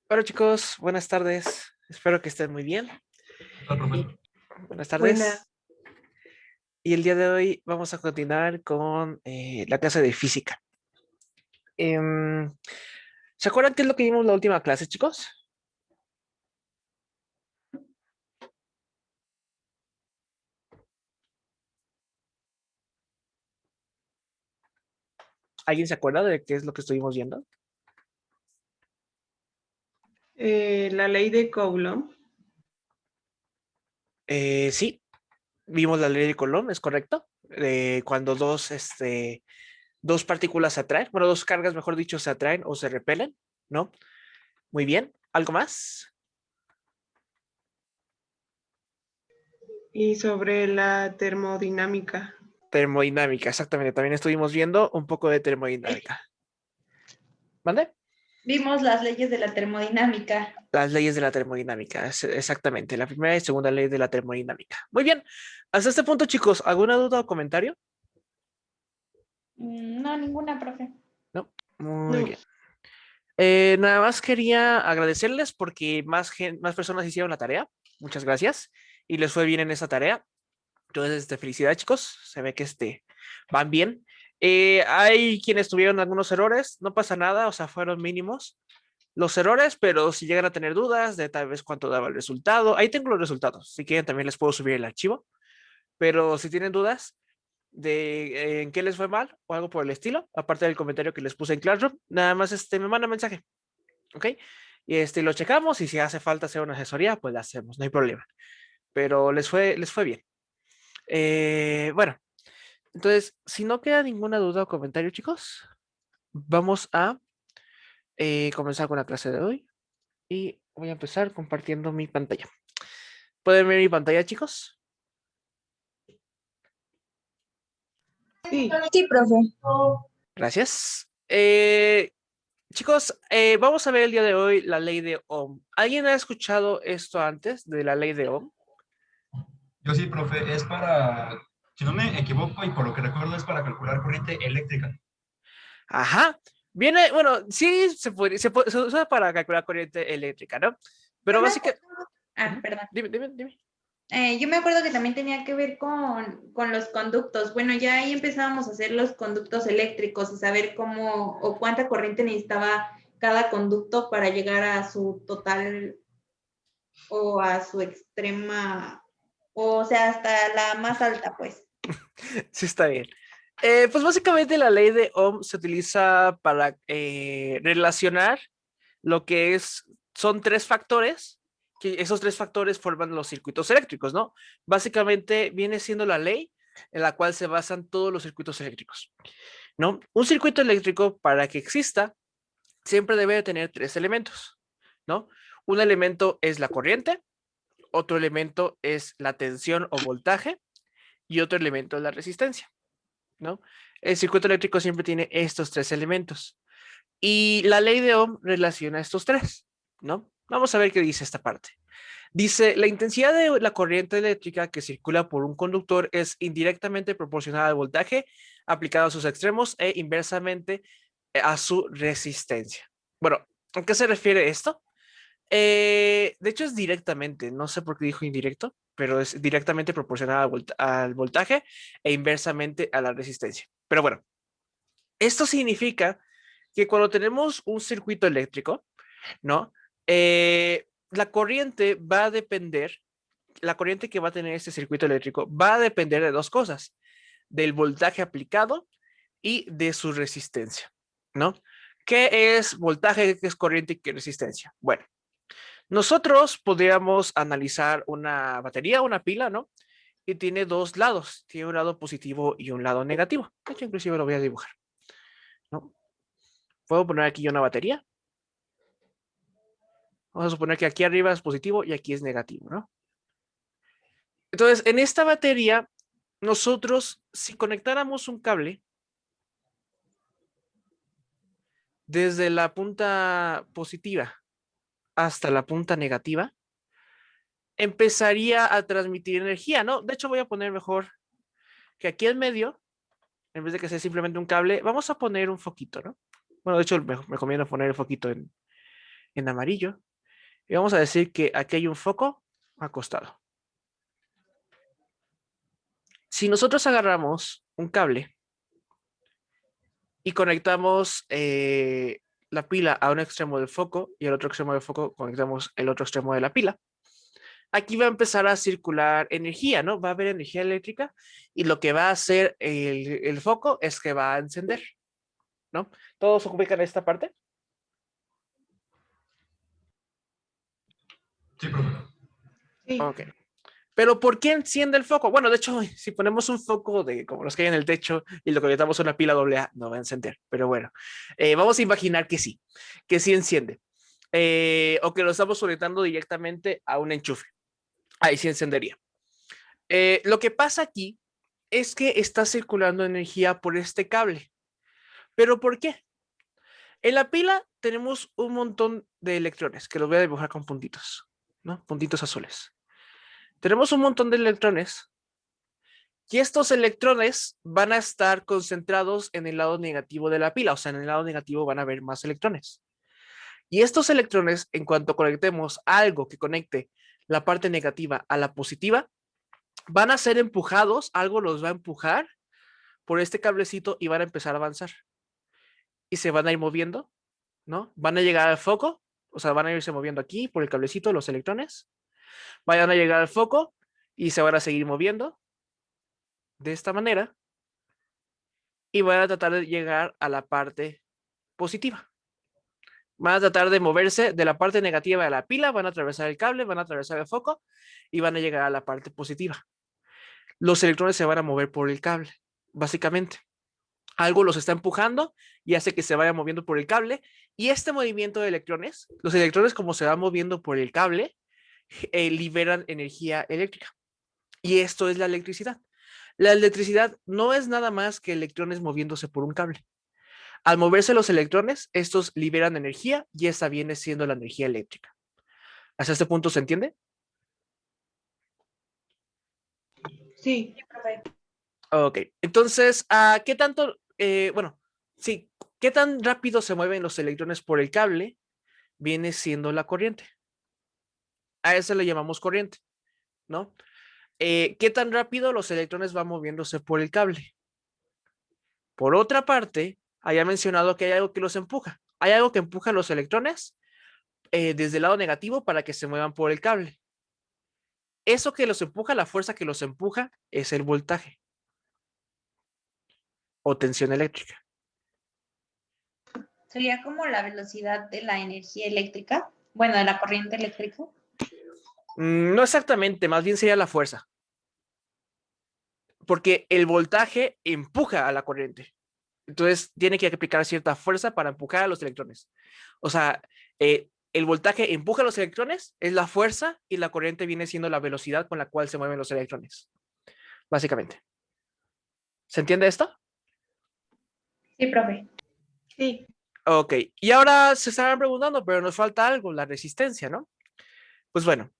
Hola chicos, buenas tardes. Espero que estén muy bien. ¿Qué tal, profe? Y buenas Buena. tardes. Y el día de hoy vamos a continuar con la clase de física. Em, ¿Se acuerdan qué es lo que vimos la última clase, chicos? ¿Alguien se acuerda de qué es lo que estuvimos viendo? La ley de Coulomb. Sí, vimos la ley de Coulomb, ¿es correcto? Cuando dos partículas se atraen, bueno, dos cargas, mejor dicho, se atraen o se repelen, ¿no? Muy bien. ¿Algo más? Y sobre la termodinámica. Termodinámica, exactamente. También estuvimos viendo un poco de termodinámica. ¿Vale? Vimos las leyes de la termodinámica. Las leyes de la termodinámica, exactamente, la primera y segunda ley de la termodinámica. Muy bien, hasta este punto, chicos, ¿alguna duda o comentario? No, ninguna, profe. No, muy No. bien. Nada más quería agradecerles porque más personas hicieron la tarea. Muchas gracias. Y les fue bien en esa tarea. Entonces, felicidades, chicos. Se ve que van bien. Hay quienes tuvieron algunos errores, no pasa nada, o sea, fueron mínimos los errores, pero si llegan a tener dudas de tal vez cuánto daba el resultado, ahí tengo los resultados. Si quieren, también les puedo subir el archivo, pero si tienen dudas de en qué les fue mal o algo por el estilo, aparte del comentario que les puse en Classroom, nada más me manda mensaje, ¿ok? Y lo checamos y si hace falta hacer una asesoría, pues la hacemos, no hay problema. Pero les fue bien. Bueno, entonces, si no queda ninguna duda o comentario, chicos, vamos a comenzar con la clase de hoy y voy a empezar compartiendo mi pantalla. ¿Pueden ver mi pantalla, chicos? Sí. Sí, profe. Gracias. Chicos, vamos a ver el día de hoy la ley de Ohm. ¿Alguien ha escuchado esto antes de la ley de Ohm? Yo sí, profe, es para, si no me equivoco y por lo que recuerdo, es para calcular corriente eléctrica. Ajá. Viene, bueno, sí, se usa para calcular corriente eléctrica, ¿no? Yo Pero me básicamente... acuerdo, perdón. Dime. Yo me acuerdo que también tenía que ver con los conductos. Bueno, ya ahí empezábamos a hacer los conductos eléctricos y saber cómo o cuánta corriente necesitaba cada conducto para llegar a su total o a su extrema, o sea, hasta la más alta, pues. Sí, está bien. Pues básicamente la ley de Ohm se utiliza para relacionar lo que son tres factores, que esos tres factores forman los circuitos eléctricos, ¿no? Básicamente viene siendo la ley en la cual se basan todos los circuitos eléctricos, ¿no? Un circuito eléctrico, para que exista, siempre debe de tener tres elementos, ¿no? Un elemento es la corriente, otro elemento es la tensión o voltaje y otro elemento es la resistencia, ¿no? El circuito eléctrico siempre tiene estos tres elementos. Y la ley de Ohm relaciona estos tres, ¿no? Vamos a ver qué dice esta parte. Dice, la intensidad de la corriente eléctrica que circula por un conductor es indirectamente proporcional al voltaje aplicado a sus extremos e inversamente a su resistencia. Bueno, ¿a qué se refiere esto? De hecho es directamente, no sé por qué dijo indirecto, pero es directamente proporcional al voltaje e inversamente a la resistencia. Pero bueno, esto significa que cuando tenemos un circuito eléctrico, ¿no? La corriente va a depender, la corriente que va a tener este circuito eléctrico va a depender de dos cosas, del voltaje aplicado y de su resistencia, ¿no? ¿Qué es voltaje, qué es corriente y qué es resistencia? Bueno, nosotros podríamos analizar una batería, una pila, ¿no? Y tiene dos lados, tiene un lado positivo y un lado negativo. De hecho, inclusive lo voy a dibujar, ¿no? Puedo poner aquí una batería. Vamos a suponer que aquí arriba es positivo y aquí es negativo, ¿no? Entonces, en esta batería, nosotros, si conectáramos un cable desde la punta positiva hasta la punta negativa, empezaría a transmitir energía, ¿no? De hecho, voy a poner mejor que aquí en medio, en vez de que sea simplemente un cable, vamos a poner un foquito, ¿no? Bueno, de hecho, me recomiendo poner el foquito en amarillo, y vamos a decir que aquí hay un foco acostado. Si nosotros agarramos un cable y conectamos la pila a un extremo del foco y al otro extremo del foco conectamos el otro extremo de la pila, aquí va a empezar a circular energía, ¿no? Va a haber energía eléctrica y lo que va a hacer el foco es que va a encender, ¿no? ¿Todos ubican esta parte? Sí, profe. Sí. Ok. Pero ¿por qué enciende el foco? Bueno, de hecho, si ponemos un foco de como los que hay en el techo y lo conectamos a una pila AA, no va a encender. Pero bueno, vamos a imaginar que sí enciende. O que lo estamos conectando directamente a un enchufe. Ahí sí encendería. Lo que pasa aquí es que está circulando energía por este cable. ¿Pero por qué? En la pila tenemos un montón de electrones, que los voy a dibujar con puntitos, ¿no? Puntitos azules. Tenemos un montón de electrones y estos electrones van a estar concentrados en el lado negativo de la pila, o sea, en el lado negativo van a haber más electrones. Y estos electrones, en cuanto conectemos algo que conecte la parte negativa a la positiva, van a ser empujados, algo los va a empujar por este cablecito y van a empezar a avanzar. Y se van a ir moviendo, ¿no? Van a llegar al foco, o sea, van a irse moviendo aquí por el cablecito los electrones, vayan a llegar al foco y se van a seguir moviendo de esta manera y van a tratar de llegar a la parte positiva. Van a tratar de moverse de la parte negativa de la pila, van a atravesar el cable, van a atravesar el foco y van a llegar a la parte positiva. Los electrones se van a mover por el cable, básicamente. Algo los está empujando y hace que se vaya moviendo por el cable. Y este movimiento de electrones, los electrones como se van moviendo por el cable, liberan energía eléctrica. Y esto es la electricidad. La electricidad no es nada más que electrones moviéndose por un cable. Al moverse los electrones, estos liberan energía y esta viene siendo la energía eléctrica. ¿Hasta este punto se entiende? Sí. Ok, entonces, ¿qué tanto, bueno, sí, qué tan rápido se mueven los electrones por el cable? Viene siendo la corriente. A eso le llamamos corriente, ¿no? ¿Qué tan rápido los electrones van moviéndose por el cable? Por otra parte, había mencionado que hay algo que los empuja. Hay algo que empuja a los electrones desde el lado negativo para que se muevan por el cable. Eso que los empuja, la fuerza que los empuja, es el voltaje o tensión eléctrica. Sería como la velocidad de la energía eléctrica, bueno, de la corriente eléctrica. No exactamente, más bien sería la fuerza. Porque el voltaje empuja a la corriente. Entonces tiene que aplicar cierta fuerza para empujar a los electrones. O sea, el voltaje empuja a los electrones, es la fuerza, y la corriente viene siendo la velocidad con la cual se mueven los electrones. Básicamente. ¿Se entiende esto? Sí, profe. Sí. Ok, y ahora se estarán preguntando, pero nos falta algo, la resistencia, ¿no? Pues bueno,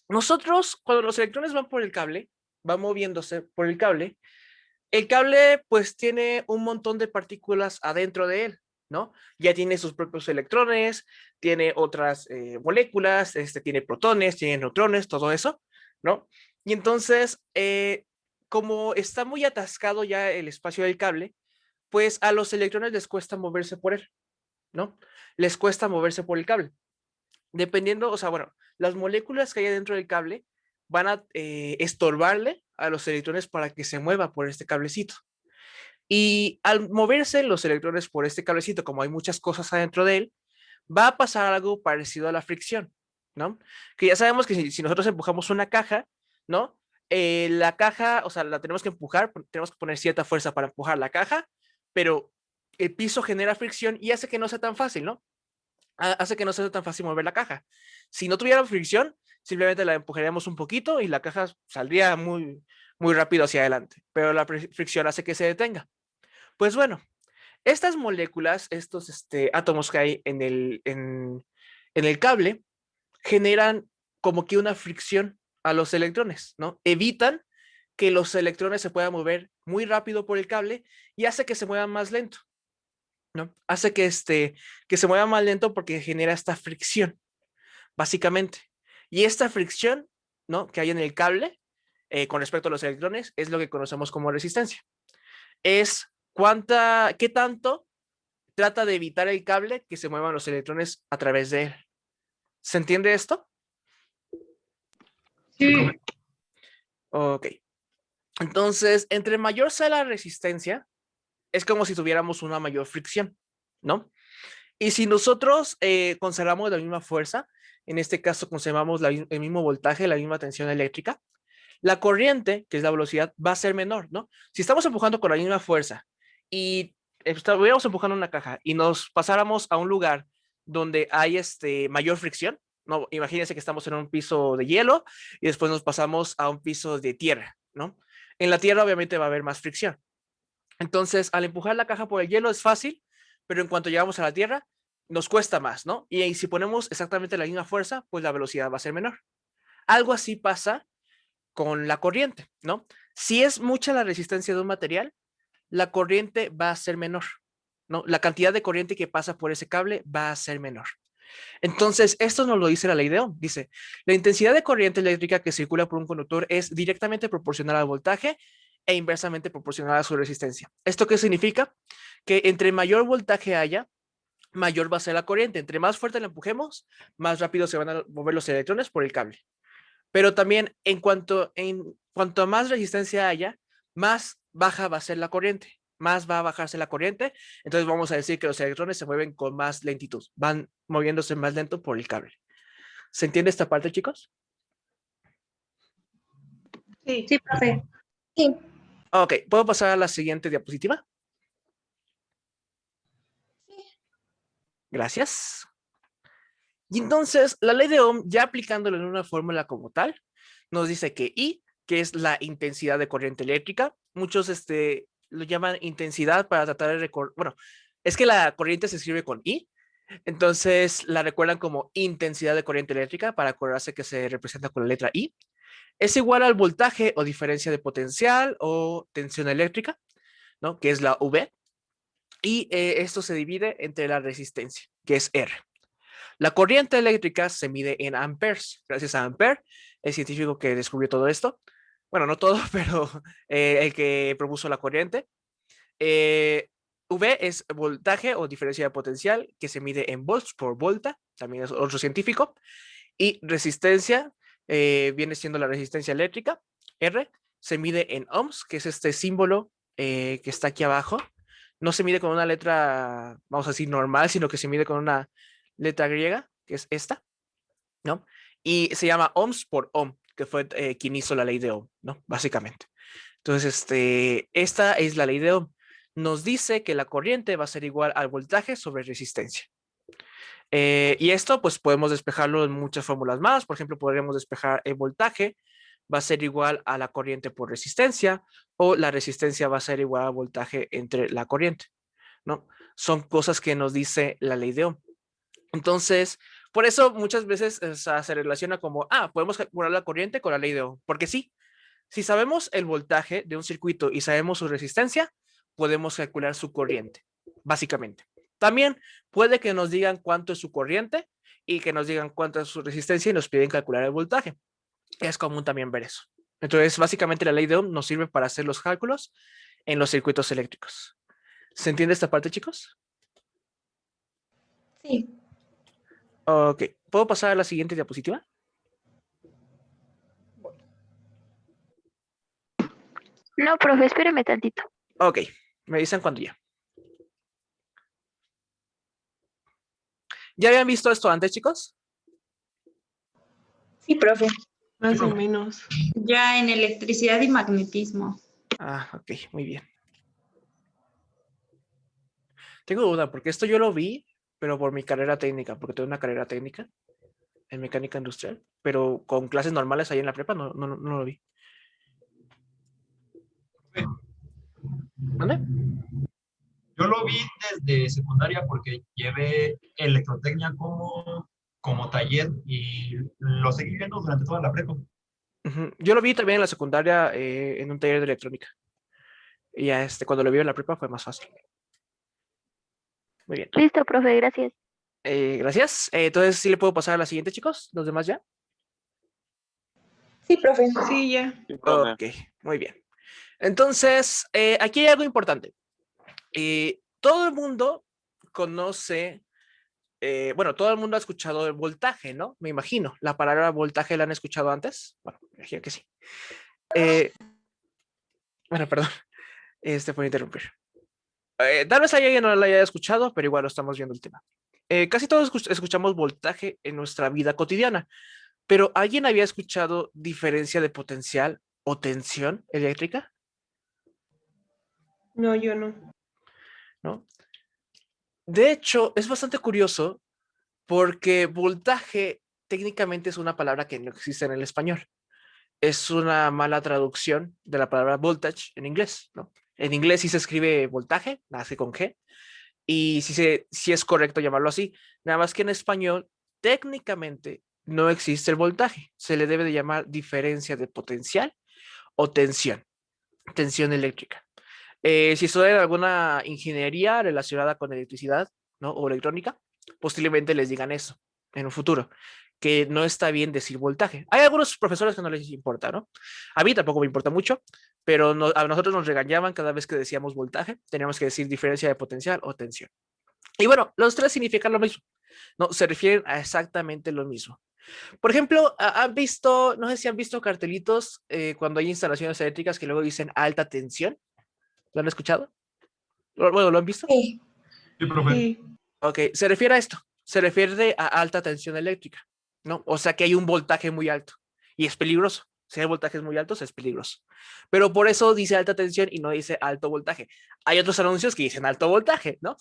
nosotros cuando los electrones van por el cable, van moviéndose por el cable pues tiene un montón de partículas adentro de él, ¿no? Ya tiene sus propios electrones, tiene otras moléculas, tiene protones, tiene neutrones, todo eso, ¿no? Y entonces, como está muy atascado ya el espacio del cable, pues a los electrones les cuesta moverse por él, ¿no? Les cuesta moverse por el cable. Dependiendo, o sea, bueno, las moléculas que hay dentro del cable van a estorbarle a los electrones para que se mueva por este cablecito. Y al moverse los electrones por este cablecito, como hay muchas cosas adentro de él, va a pasar algo parecido a la fricción, ¿no? Que ya sabemos que si nosotros empujamos una caja, ¿no? La caja, o sea, la tenemos que empujar, tenemos que poner cierta fuerza para empujar la caja, pero el piso genera fricción y hace que no sea tan fácil, ¿no? Hace que no sea tan fácil mover la caja. Si no tuviera fricción, simplemente la empujaríamos un poquito y la caja saldría muy, muy rápido hacia adelante, pero la fricción hace que se detenga. Pues bueno, estas moléculas, estos átomos que hay en el cable, generan como que una fricción a los electrones, ¿no? Evitan que los electrones se puedan mover muy rápido por el cable y hace que se muevan más lento. ¿no? Hace que se mueva más lento porque genera esta fricción, básicamente. Y esta fricción, ¿no?, que hay en el cable con respecto a los electrones es lo que conocemos como resistencia. Es qué tanto trata de evitar el cable que se muevan los electrones a través de él. ¿Se entiende esto? Sí. Ok. Entonces, entre mayor sea la resistencia, es como si tuviéramos una mayor fricción, ¿no? Y si nosotros conservamos la misma fuerza, en este caso conservamos el mismo voltaje, la misma tensión eléctrica, la corriente, que es la velocidad, va a ser menor, ¿no? Si estamos empujando con la misma fuerza y estuviéramos empujando una caja y nos pasáramos a un lugar donde hay mayor fricción, ¿no? Imagínense que estamos en un piso de hielo y después nos pasamos a un piso de tierra, ¿no? En la tierra obviamente va a haber más fricción. Entonces, al empujar la caja por el hielo es fácil, pero en cuanto llegamos a la tierra, nos cuesta más, ¿no? Y si ponemos exactamente la misma fuerza, pues la velocidad va a ser menor. Algo así pasa con la corriente, ¿no? Si es mucha la resistencia de un material, la corriente va a ser menor, ¿no? La cantidad de corriente que pasa por ese cable va a ser menor. Entonces, esto nos lo dice la ley de Ohm. Dice, la intensidad de corriente eléctrica que circula por un conductor es directamente proporcional al voltaje e inversamente proporcional a su resistencia. ¿Esto qué significa? Que entre mayor voltaje haya, mayor va a ser la corriente. Entre más fuerte la empujemos, más rápido se van a mover los electrones por el cable. Pero también en cuanto a más resistencia haya, más baja va a ser la corriente, más va a bajarse la corriente, entonces vamos a decir que los electrones se mueven con más lentitud, van moviéndose más lento por el cable. ¿Se entiende esta parte, chicos? Sí. Sí, profe. Sí. Ok, ¿puedo pasar a la siguiente diapositiva? Gracias. Y entonces, la ley de Ohm, ya aplicándolo en una fórmula como tal, nos dice que I, que es la intensidad de corriente eléctrica, muchos lo llaman intensidad para tratar de recordar, bueno, es que la corriente se escribe con I, entonces la recuerdan como intensidad de corriente eléctrica para acordarse que se representa con la letra I, es igual al voltaje o diferencia de potencial o tensión eléctrica, ¿no?, que es la V, y esto se divide entre la resistencia, que es R. La corriente eléctrica se mide en amperes, gracias a Ampere, el científico que descubrió todo esto. Bueno, no todo, pero el que propuso la corriente. V es voltaje o diferencia de potencial, que se mide en volts por volta, también es otro científico. Y resistencia viene siendo la resistencia eléctrica. R se mide en ohms, que es este símbolo que está aquí abajo. No se mide con una letra, vamos a decir, normal, sino que se mide con una letra griega, que es esta, ¿no? Y se llama ohms por ohm, que fue quien hizo la ley de Ohm, ¿no? Básicamente. Entonces, esta es la ley de Ohm. Nos dice que la corriente va a ser igual al voltaje sobre resistencia. Y esto, pues, podemos despejarlo en muchas fórmulas más. Por ejemplo, podríamos despejar el voltaje va a ser igual a la corriente por resistencia, o la resistencia va a ser igual al voltaje entre la corriente, ¿no? Son cosas que nos dice la ley de Ohm. Entonces, por eso muchas veces se relaciona como, podemos calcular la corriente con la ley de Ohm, porque sí, si sabemos el voltaje de un circuito y sabemos su resistencia, podemos calcular su corriente, básicamente. También puede que nos digan cuánto es su corriente y que nos digan cuánto es su resistencia y nos piden calcular el voltaje. Es común también ver eso. Entonces, básicamente la ley de Ohm nos sirve para hacer los cálculos en los circuitos eléctricos. ¿Se entiende esta parte, chicos? Sí. Ok, ¿puedo pasar a la siguiente diapositiva? No, profe, espéreme tantito. Ok, me dicen cuando ya. ¿Ya habían visto esto antes, chicos? Sí, profe. Más o menos. Ya en electricidad y magnetismo. Ok, muy bien. Tengo duda, porque esto yo lo vi, pero por mi carrera técnica, porque tengo una carrera técnica en mecánica industrial, pero con clases normales ahí en la prepa no lo vi. ¿Dónde? Yo lo vi desde secundaria porque llevé electrotecnia como taller y lo seguí viendo durante toda la prepa. Yo lo vi también en la secundaria en un taller de electrónica. Y ya cuando lo vi en la prepa fue más fácil. Muy bien. Listo, profe, gracias. Gracias. Entonces, ¿sí le puedo pasar a la siguiente, chicos? ¿Los demás ya? Sí, profe. Sí, ya. Sí, profe. Ok, muy bien. Entonces, aquí hay algo importante. Todo el mundo conoce, bueno, todo el mundo ha escuchado el voltaje, ¿no? Me imagino. ¿La palabra voltaje la han escuchado antes? Bueno, me imagino que sí. Bueno, perdón, por interrumpir. Tal vez alguien no la haya escuchado, pero igual lo estamos viendo el tema. Casi todos escuchamos voltaje en nuestra vida cotidiana, pero ¿alguien había escuchado diferencia de potencial o tensión eléctrica? No, yo no. ¿No? De hecho, es bastante curioso porque voltaje técnicamente es una palabra que no existe en el español. Es una mala traducción de la palabra voltage en inglés, ¿no? En inglés sí se escribe voltaje, nace con G, y sí es correcto llamarlo así. Nada más que en español, técnicamente no existe el voltaje. Se le debe de llamar diferencia de potencial o tensión eléctrica. Si estudian alguna ingeniería relacionada con electricidad, ¿no? O electrónica, posiblemente les digan eso en un futuro, que no está bien decir voltaje. Hay algunos profesores que no les importa, ¿no? A mí tampoco me importa mucho, pero a nosotros nos regañaban cada vez que decíamos voltaje, teníamos que decir diferencia de potencial o tensión. Y bueno, los tres significan lo mismo, ¿no? Se refieren a exactamente lo mismo. Por ejemplo, han visto, no sé si han visto cartelitos cuando hay instalaciones eléctricas que luego dicen alta tensión. ¿Lo han escuchado? Bueno, ¿lo han visto? Sí. Sí, profe. Sí. Ok, se refiere a esto. Se refiere a alta tensión eléctrica, ¿no? O sea que hay un voltaje muy alto y es peligroso. Si hay voltajes muy altos, es peligroso. Pero por eso dice alta tensión y no dice alto voltaje. Hay otros anuncios que dicen alto voltaje, ¿no?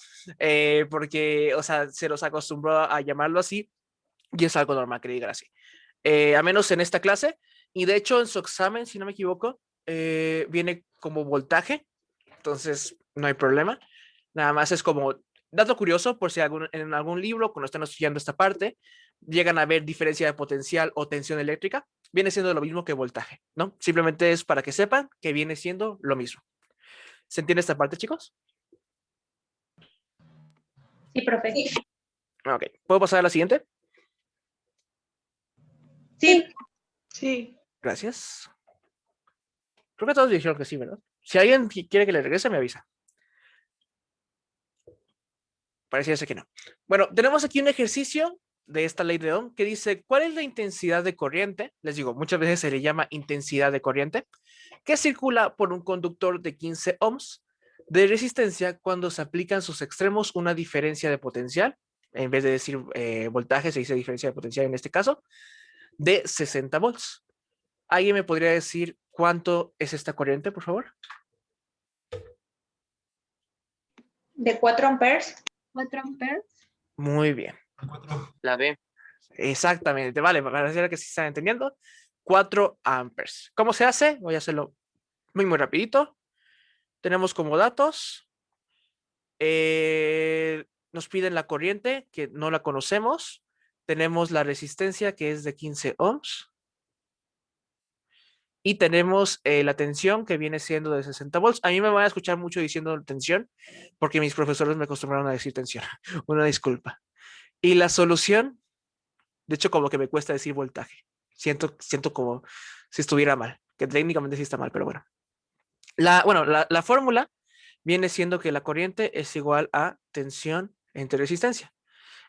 Porque, o sea, se los acostumbró a llamarlo así y es algo normal que le digan así. A menos en esta clase. Y de hecho, en su examen, si no me equivoco, viene como voltaje. Entonces, no hay problema. Nada más es como dato curioso, por si en algún libro, cuando están estudiando esta parte, llegan a ver diferencia de potencial o tensión eléctrica, viene siendo lo mismo que voltaje, ¿no? Simplemente es para que sepan que viene siendo lo mismo. ¿Se entiende esta parte, chicos? Sí, profe. Ok. ¿Puedo pasar a la siguiente? Sí. Sí. Gracias. Creo que todos dijeron que sí, ¿verdad? Si alguien quiere que le regrese, me avisa. Parecía ser que no. Bueno, tenemos aquí un ejercicio de esta ley de Ohm que dice, ¿cuál es la intensidad de corriente? Les digo, muchas veces se le llama intensidad de corriente, que circula por un conductor de 15 ohms de resistencia cuando se aplican sus extremos una diferencia de potencial, en vez de decir voltaje, se dice diferencia de potencial en este caso, de 60 volts. ¿Alguien me podría decir cuánto es esta corriente, por favor? De 4 amperes. 4 amperes. Muy bien. La B. Exactamente, vale, para decir que sí están entendiendo. 4 amperes. ¿Cómo se hace? Voy a hacerlo muy rapidito. Tenemos como datos. Nos piden la corriente, que no la conocemos. Tenemos la resistencia, que es de 15 ohms. Y tenemos la tensión, que viene siendo de 60 volts. A mí me van a escuchar mucho diciendo tensión, porque mis profesores me acostumbraron a decir tensión. Una disculpa. Y la solución, de hecho, como que me cuesta decir voltaje. Siento como si estuviera mal, que técnicamente sí está mal, pero bueno. La fórmula viene siendo que la corriente es igual a tensión entre resistencia.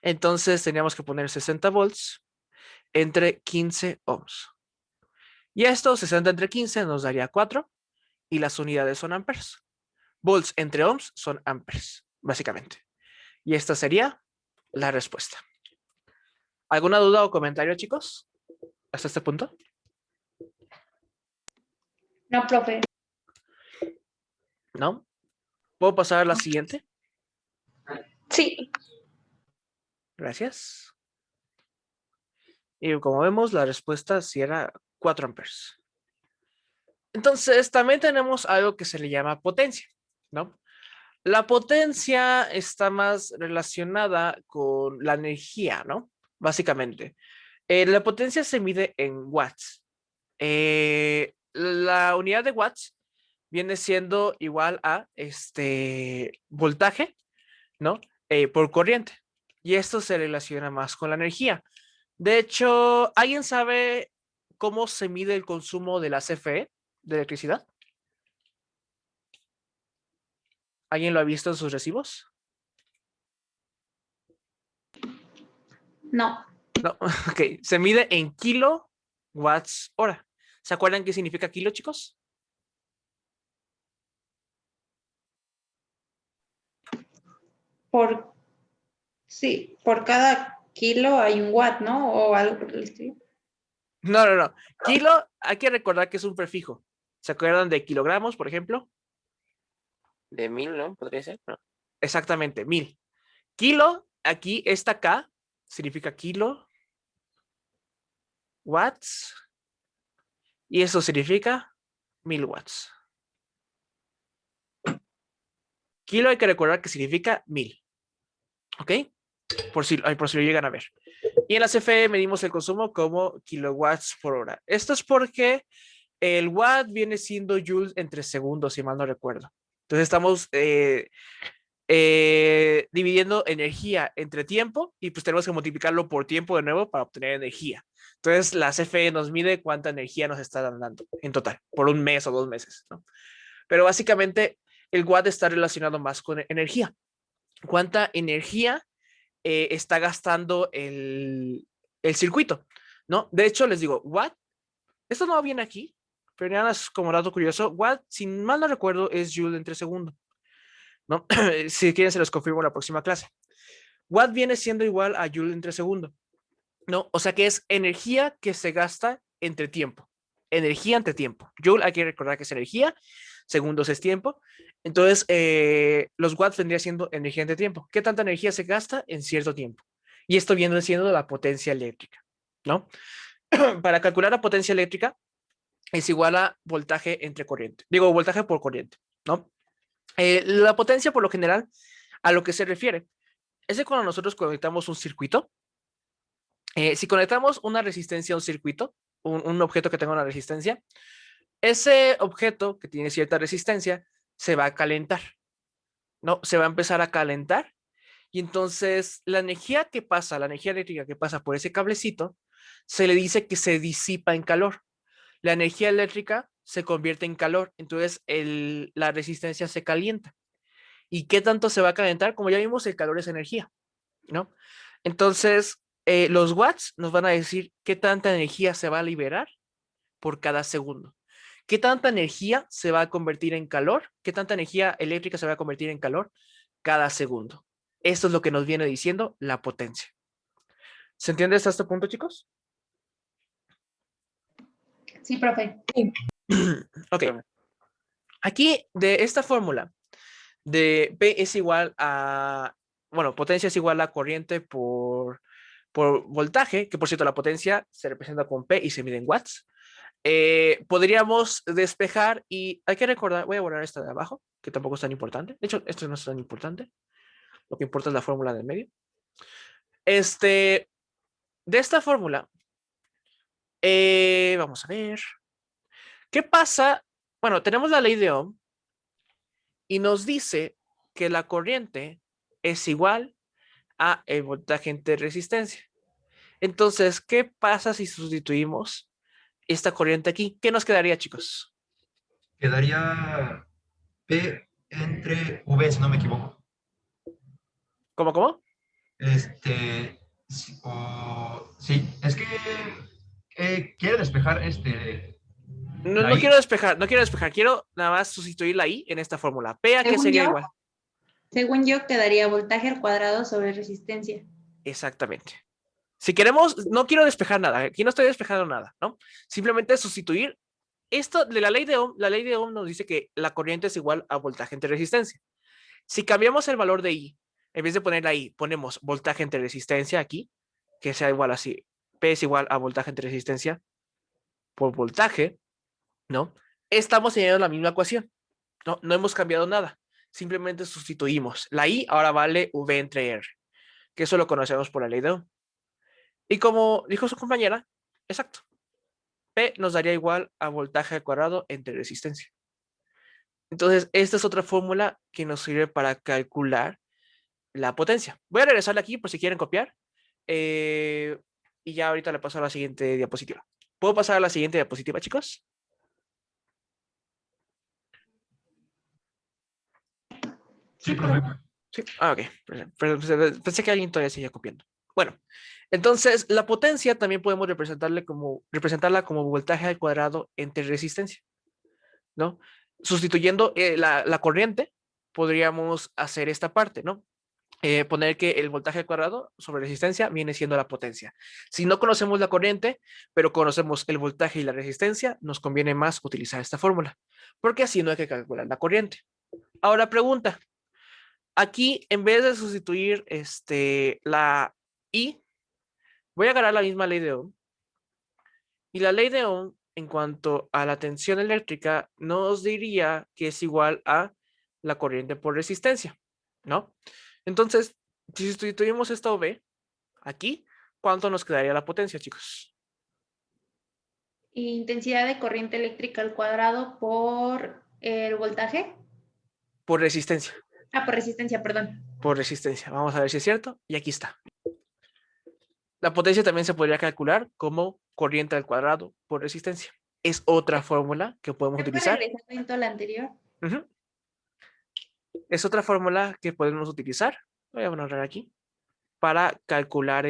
Entonces teníamos que poner 60 volts entre 15 ohms. Y esto, 60 entre 15, nos daría 4 y las unidades son amperes. Volts entre ohms son amperes, básicamente. Y esta sería la respuesta. ¿Alguna duda o comentario, chicos? Hasta este punto. No, profe. ¿No? ¿Puedo pasar a la siguiente? Sí. Gracias. Y como vemos, la respuesta sí era 4 amperes. Entonces, también tenemos algo que se le llama potencia, ¿no? La potencia está más relacionada con la energía, ¿no? Básicamente. La potencia se mide en watts. La unidad de watts viene siendo igual a voltaje, ¿no? por corriente. Y esto se relaciona más con la energía. De hecho, ¿alguien sabe cómo se mide el consumo de la CFE de electricidad? ¿Alguien lo ha visto en sus recibos? No, No, ok. Se mide en kilowatts hora. ¿Se acuerdan qué significa kilo, chicos? por, sí, por cada kilo hay un watt, ¿no? O algo por el estilo. No, no, no. Kilo, hay que recordar que es un prefijo. ¿Se acuerdan de kilogramos, por ejemplo? De 1000, ¿no? Podría ser. No. Exactamente, 1000. Kilo, aquí, esta K significa kilo, watts, y eso significa 1000 watts. Kilo hay que recordar que significa 1000. ¿Ok? Por si lo llegan a ver. Y en la CFE medimos el consumo como kilowatts por hora. Esto es porque el watt viene siendo joules entre segundos, si mal no recuerdo. Entonces estamos dividiendo energía entre tiempo y pues tenemos que multiplicarlo por tiempo de nuevo para obtener energía. Entonces la CFE nos mide cuánta energía nos está dando en total, por un mes o 2 meses, ¿no? Pero básicamente el watt está relacionado más con energía. ¿Cuánta energía está gastando el circuito? ¿No? De hecho, les digo, watt, esto no viene aquí, pero nada más como dato curioso, watt, si mal no recuerdo, es joule entre segundo, ¿no? Si quieren se los confirmo en la próxima clase. Watt viene siendo igual a joule entre segundo, ¿no? O sea que es energía que se gasta entre tiempo. Energía entre tiempo. Joule hay que recordar que es energía, segundos es tiempo. Entonces, los watts vendría siendo energía entre tiempo. ¿Qué tanta energía se gasta en cierto tiempo? Y esto viene siendo la potencia eléctrica, ¿no? Para calcular la potencia eléctrica es igual a voltaje entre corriente. Digo, voltaje por corriente, ¿no? La potencia, por lo general, a lo que se refiere, es que cuando nosotros conectamos un circuito, si conectamos una resistencia a un circuito, un objeto que tenga una resistencia, ese objeto que tiene cierta resistencia se va a calentar, ¿no? Se va a empezar a calentar y entonces la energía que pasa, la energía eléctrica que pasa por ese cablecito, se le dice que se disipa en calor. La energía eléctrica se convierte en calor, entonces la resistencia se calienta. ¿Y qué tanto se va a calentar? Como ya vimos, el calor es energía, ¿no? Entonces, los watts nos van a decir qué tanta energía se va a liberar por cada segundo. ¿Qué tanta energía se va a convertir en calor? ¿Qué tanta energía eléctrica se va a convertir en calor cada segundo? Esto es lo que nos viene diciendo la potencia. ¿Se entiende hasta este punto, chicos? Sí, profe. Ok. Aquí, de esta fórmula, de P es igual a, bueno, potencia es igual a corriente por voltaje, que por cierto la potencia se representa con P y se mide en watts. Podríamos despejar y hay que recordar, voy a borrar esta de abajo, que tampoco es tan importante. De hecho, esto no es tan importante. Lo que importa es la fórmula del medio. De esta fórmula, vamos a ver. ¿Qué pasa? Bueno, tenemos la ley de Ohm y nos dice que la corriente es igual a el voltaje entre resistencia. Entonces, ¿qué pasa si sustituimos esta corriente aquí? ¿Qué nos quedaría, chicos? Quedaría P entre V, si no me equivoco. ¿Cómo? Sí, es que quiere despejar No quiero despejar, quiero nada más sustituir la I en esta fórmula. P a qué sería igual. Según yo, quedaría voltaje al cuadrado sobre resistencia. Exactamente. Si queremos, no quiero despejar nada, aquí no estoy despejando nada, ¿no? Simplemente sustituir esto de la ley de Ohm nos dice que la corriente es igual a voltaje entre resistencia. Si cambiamos el valor de I, en vez de poner la I, ponemos voltaje entre resistencia aquí, que sea igual así, P es igual a voltaje entre resistencia por voltaje, ¿no? Estamos teniendo la misma ecuación, ¿no? No hemos cambiado nada, simplemente sustituimos. La I ahora vale V entre R, que eso lo conocemos por la ley de Ohm. Y como dijo su compañera, exacto, P nos daría igual a voltaje al cuadrado entre resistencia. Entonces, esta es otra fórmula que nos sirve para calcular la potencia. Voy a regresarle aquí por si quieren copiar. Y ya ahorita le paso a la siguiente diapositiva. ¿Puedo pasar a la siguiente diapositiva, chicos? Sí, profe. Sí. Ok. Pensé que alguien todavía seguía copiando. Bueno, entonces la potencia también podemos representarla como voltaje al cuadrado entre resistencia, ¿no? Sustituyendo la corriente, podríamos hacer esta parte, ¿no? Poner que el voltaje al cuadrado sobre resistencia viene siendo la potencia. Si no conocemos la corriente, pero conocemos el voltaje y la resistencia, nos conviene más utilizar esta fórmula, porque así no hay que calcular la corriente. Ahora pregunta, aquí en vez de sustituir la I, voy a agarrar la misma ley de Ohm, y la ley de Ohm en cuanto a la tensión eléctrica nos diría que es igual a la corriente por resistencia, ¿no? Entonces, si sustituimos esta OV aquí, ¿cuánto nos quedaría la potencia, chicos? Intensidad de corriente eléctrica al cuadrado por el voltaje. Por resistencia. Por resistencia, perdón. Por resistencia. Vamos a ver si es cierto. Y aquí está. La potencia también se podría calcular como corriente al cuadrado por resistencia. Es otra fórmula que podemos utilizar. Regresando a la anterior. Es otra fórmula que podemos utilizar. Voy a borrar aquí. Para calcular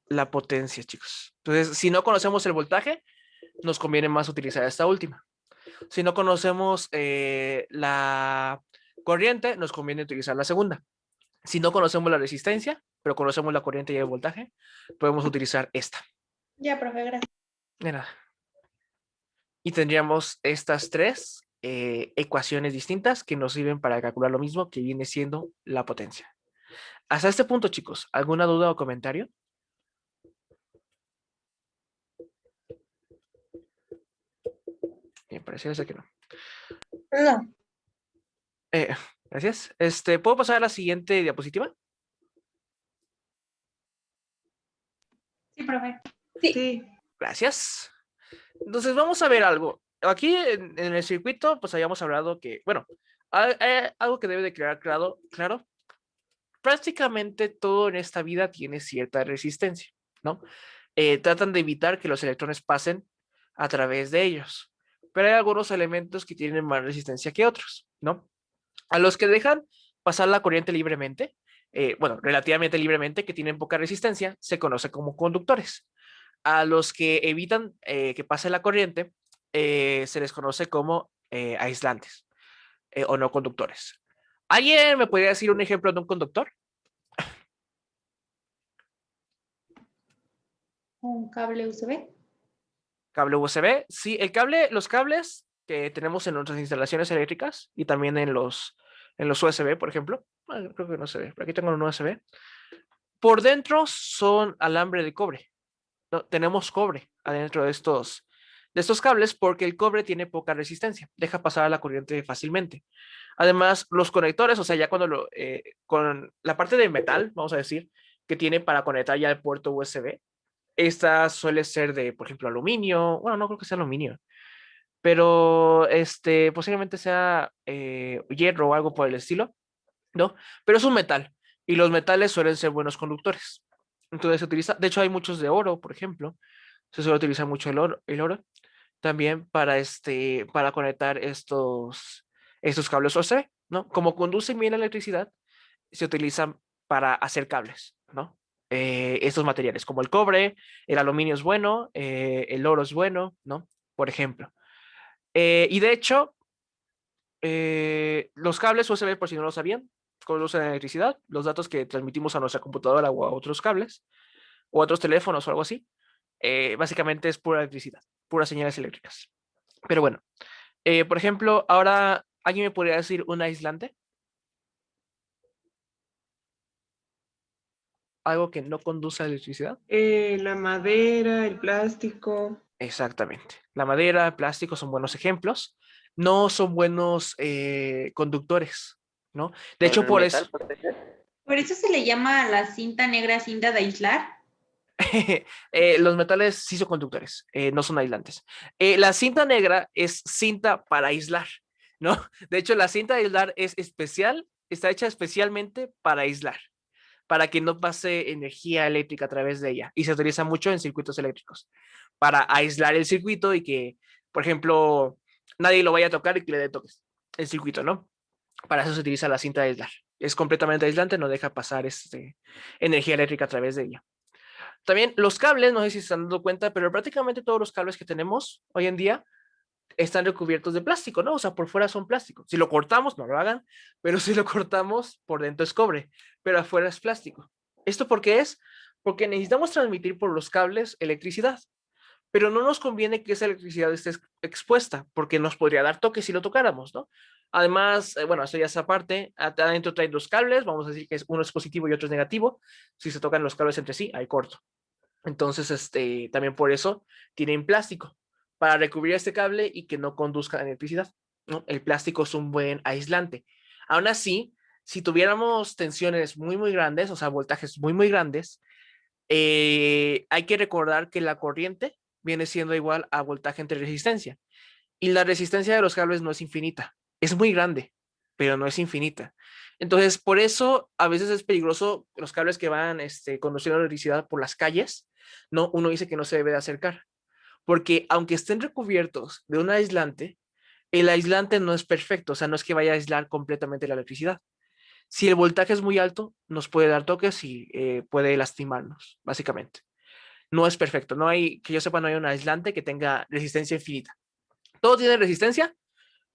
la potencia, chicos. Entonces, si no conocemos el voltaje, nos conviene más utilizar esta última. Si no conocemos la corriente, nos conviene utilizar la segunda. Si no conocemos la resistencia, pero conocemos la corriente y el voltaje, podemos utilizar esta. Ya, profe, gracias. De nada. Y tendríamos estas tres ecuaciones distintas que nos sirven para calcular lo mismo que viene siendo la potencia. Hasta este punto, chicos, ¿alguna duda o comentario? Bien, pareciera ser que no. No. Gracias. ¿Puedo pasar a la siguiente diapositiva? Sí, profe. Sí. Gracias. Entonces vamos a ver algo. Aquí en el circuito, pues habíamos hablado que, bueno, algo que debe de quedar claro, prácticamente todo en esta vida tiene cierta resistencia, ¿no? Tratan de evitar que los electrones pasen a través de ellos, pero hay algunos elementos que tienen más resistencia que otros, ¿no? A los que dejan pasar la corriente libremente, bueno, relativamente libremente, que tienen poca resistencia, se conoce como conductores. A los que evitan que pase la corriente, se les conoce como aislantes o no conductores. ¿Alguien me podría decir un ejemplo de un conductor? Un cable USB. Cable USB. Sí, los cables que tenemos en nuestras instalaciones eléctricas y también en los USB, por ejemplo. Creo que no se ve, pero aquí tengo un USB. Por dentro son alambre de cobre. No, tenemos cobre adentro de estos cables porque el cobre tiene poca resistencia, deja pasar la corriente fácilmente. Además, los conectores, o sea, ya cuando con la parte de metal, vamos a decir, que tiene para conectar ya el puerto USB, esta suele ser de, por ejemplo, aluminio. Bueno, no creo que sea aluminio, pero posiblemente sea hierro o algo por el estilo, ¿no? Pero es un metal y los metales suelen ser buenos conductores. Entonces se utiliza, de hecho hay muchos de oro, por ejemplo, se suele utilizar mucho el oro también para conectar estos cables USB, ¿no? Como conducen bien la electricidad, se utilizan para hacer cables, ¿no? Estos materiales, como el cobre, el aluminio es bueno, el oro es bueno, ¿no? Por ejemplo. Y de hecho, los cables USB, por si no lo sabían, conducen electricidad, los datos que transmitimos a nuestra computadora o a otros cables, o a otros teléfonos o algo así, básicamente es pura electricidad, puras señales eléctricas. Pero bueno, por ejemplo, ahora, ¿alguien me podría decir un aislante? Algo que no conduce a electricidad. La madera, el plástico. Exactamente. La madera, el plástico son buenos ejemplos. No son buenos conductores, ¿no? De hecho, por eso... Por eso se le llama a la cinta negra cinta de aislar. Los metales sí son conductores, no son aislantes. La cinta negra es cinta para aislar, ¿no? De hecho, la cinta de aislar es especial está hecha especialmente para aislar, para que no pase energía eléctrica a través de ella. Y se utiliza mucho en circuitos eléctricos, para aislar el circuito y que, por ejemplo, nadie lo vaya a tocar y que le dé toques el circuito, ¿no? Para eso se utiliza la cinta de aislar. Es completamente aislante, no deja pasar energía eléctrica a través de ella. También los cables, no sé si se han dado cuenta, pero prácticamente todos los cables que tenemos hoy en día están recubiertos de plástico, ¿no? O sea, por fuera son plástico. Si lo cortamos, no lo hagan, pero si lo cortamos, por dentro es cobre, pero afuera es plástico. ¿Esto por qué es? Porque necesitamos transmitir por los cables electricidad, pero no nos conviene que esa electricidad esté expuesta, porque nos podría dar toque si lo tocáramos, ¿no? Además, bueno, eso ya es aparte, adentro trae dos cables, vamos a decir que uno es positivo y otro es negativo. Si se tocan los cables entre sí, hay corto. Entonces, también por eso tienen plástico, para recubrir este cable y que no conduzca electricidad, ¿no? El plástico es un buen aislante. Aún así, si tuviéramos tensiones muy, muy grandes, o sea, voltajes muy, muy grandes, hay que recordar que la corriente viene siendo igual a voltaje entre resistencia. Y la resistencia de los cables no es infinita, es muy grande, pero no es infinita. Entonces, por eso a veces es peligroso los cables que van conduciendo electricidad por las calles, ¿no? Uno dice que no se debe de acercar, porque aunque estén recubiertos de un aislante, el aislante no es perfecto, o sea, no es que vaya a aislar completamente la electricidad. Si el voltaje es muy alto, nos puede dar toques y puede lastimarnos, básicamente. No es perfecto, no hay, que yo sepa, no hay un aislante que tenga resistencia infinita. Todo tiene resistencia,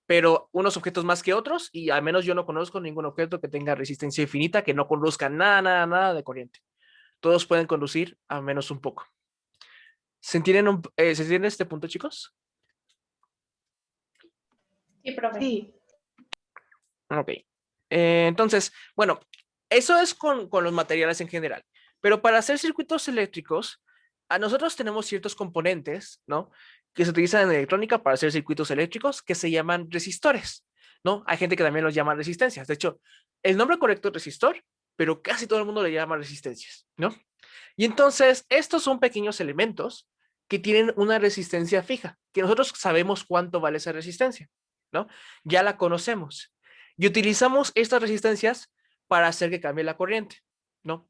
pero unos objetos más que otros, y al menos yo no conozco ningún objeto que tenga resistencia infinita, que no conduzca nada, nada, nada de corriente. Todos pueden conducir a menos un poco. ¿Se entiende este punto, chicos? Sí, profe. Sí. Ok. Entonces, bueno, eso es con los materiales en general. Pero para hacer circuitos eléctricos, a nosotros tenemos ciertos componentes, ¿no? Que se utilizan en electrónica para hacer circuitos eléctricos que se llaman resistores, ¿no? Hay gente que también los llama resistencias. De hecho, el nombre correcto es resistor, pero casi todo el mundo le llama resistencias, ¿no? Y entonces, estos son pequeños elementos que tienen una resistencia fija, que nosotros sabemos cuánto vale esa resistencia, ¿no? Ya la conocemos. Y utilizamos estas resistencias para hacer que cambie la corriente, ¿no?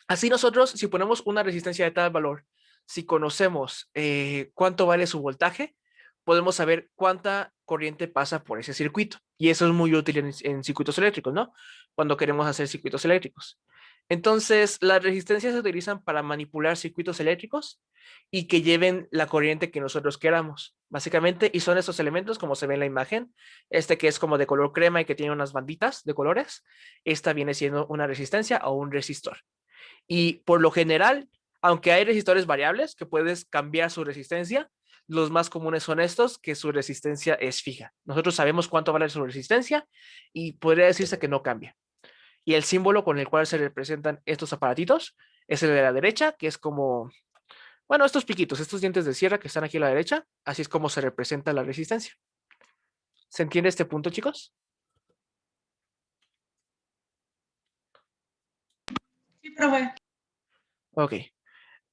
Así nosotros, si ponemos una resistencia de tal valor, si conocemos cuánto vale su voltaje, podemos saber cuánta corriente pasa por ese circuito. Y eso es muy útil en circuitos eléctricos, ¿no? Cuando queremos hacer circuitos eléctricos. Entonces, las resistencias se utilizan para manipular circuitos eléctricos y que lleven la corriente que nosotros queramos, básicamente, y son esos elementos, como se ve en la imagen, que es como de color crema y que tiene unas banditas de colores, esta viene siendo una resistencia o un resistor. Y por lo general, aunque hay resistores variables que puedes cambiar su resistencia, los más comunes son estos, que su resistencia es fija. Nosotros sabemos cuánto vale su resistencia y podría decirse que no cambia. Y el símbolo con el cual se representan estos aparatitos es el de la derecha, que es como, bueno, estos piquitos, estos dientes de sierra que están aquí a la derecha, así es como se representa la resistencia. ¿Se entiende este punto, chicos? Sí, profe. Ok.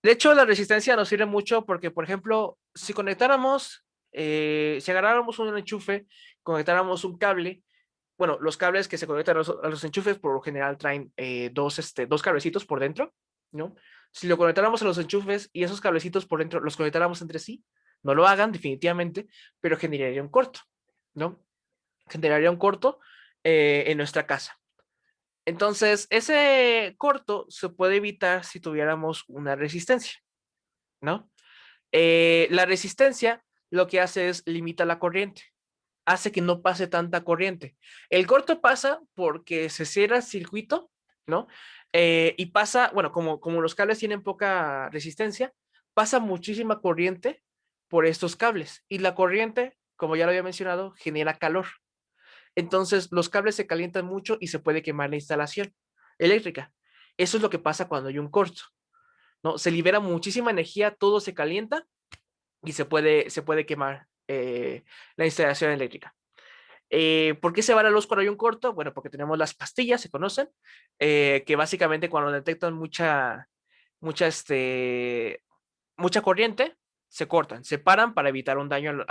De hecho, la resistencia nos sirve mucho porque, por ejemplo, si conectáramos, si agarráramos un enchufe, conectáramos un cable, bueno, los cables que se conectan a los enchufes por lo general traen dos cablecitos por dentro, ¿no? Si lo conectáramos a los enchufes y esos cablecitos por dentro los conectáramos entre sí, no lo hagan definitivamente, pero generaría un corto, ¿no? Generaría un corto en nuestra casa. Entonces, ese corto se puede evitar si tuviéramos una resistencia, ¿no? La resistencia lo que hace es limita la corriente, hace que no pase tanta corriente. El corto pasa porque se cierra el circuito, ¿no? Y pasa, bueno, como los cables tienen poca resistencia, pasa muchísima corriente por estos cables. Y la corriente, como ya lo había mencionado, genera calor. Entonces los cables se calientan mucho y se puede quemar la instalación eléctrica. Eso es lo que pasa cuando hay un corto, ¿no? Se libera muchísima energía, todo se calienta y se puede quemar la instalación eléctrica. ¿Por qué se va la luz cuando hay un corto? Bueno, porque tenemos las pastillas, se conocen, que básicamente cuando detectan mucha, mucha corriente, se cortan, se paran para evitar un daño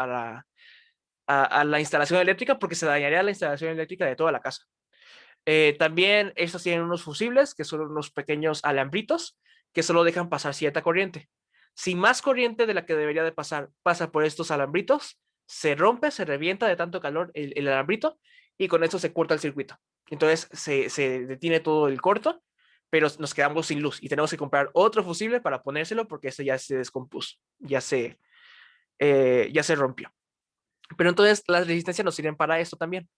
a la instalación eléctrica, porque se dañaría la instalación eléctrica de toda la casa. También estos tienen unos fusibles, que son unos pequeños alambritos, que solo dejan pasar cierta corriente. Si más corriente de la que debería de pasar pasa por estos alambritos, se rompe, se revienta de tanto calor el alambrito y con eso se corta el circuito. Entonces se detiene todo el corto, pero nos quedamos sin luz y tenemos que comprar otro fusible para ponérselo porque este ya se descompuso, ya se rompió. Pero entonces las resistencias nos sirven para esto también,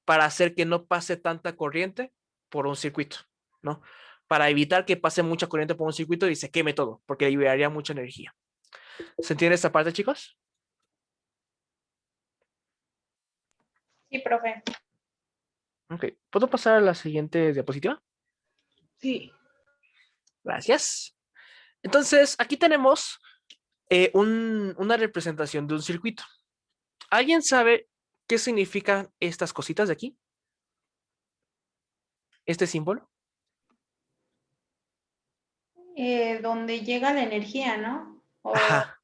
para hacer que no pase tanta corriente por un circuito, ¿no? Para evitar que pase mucha corriente por un circuito y se queme todo, porque liberaría mucha energía. ¿Se entiende esta parte, chicos? Sí, profe. Ok, ¿puedo pasar a la siguiente diapositiva? Sí. Gracias. Entonces, aquí tenemos una representación de un circuito. ¿Alguien sabe qué significan estas cositas de aquí? Este símbolo. Donde llega la energía, ¿no? Ajá.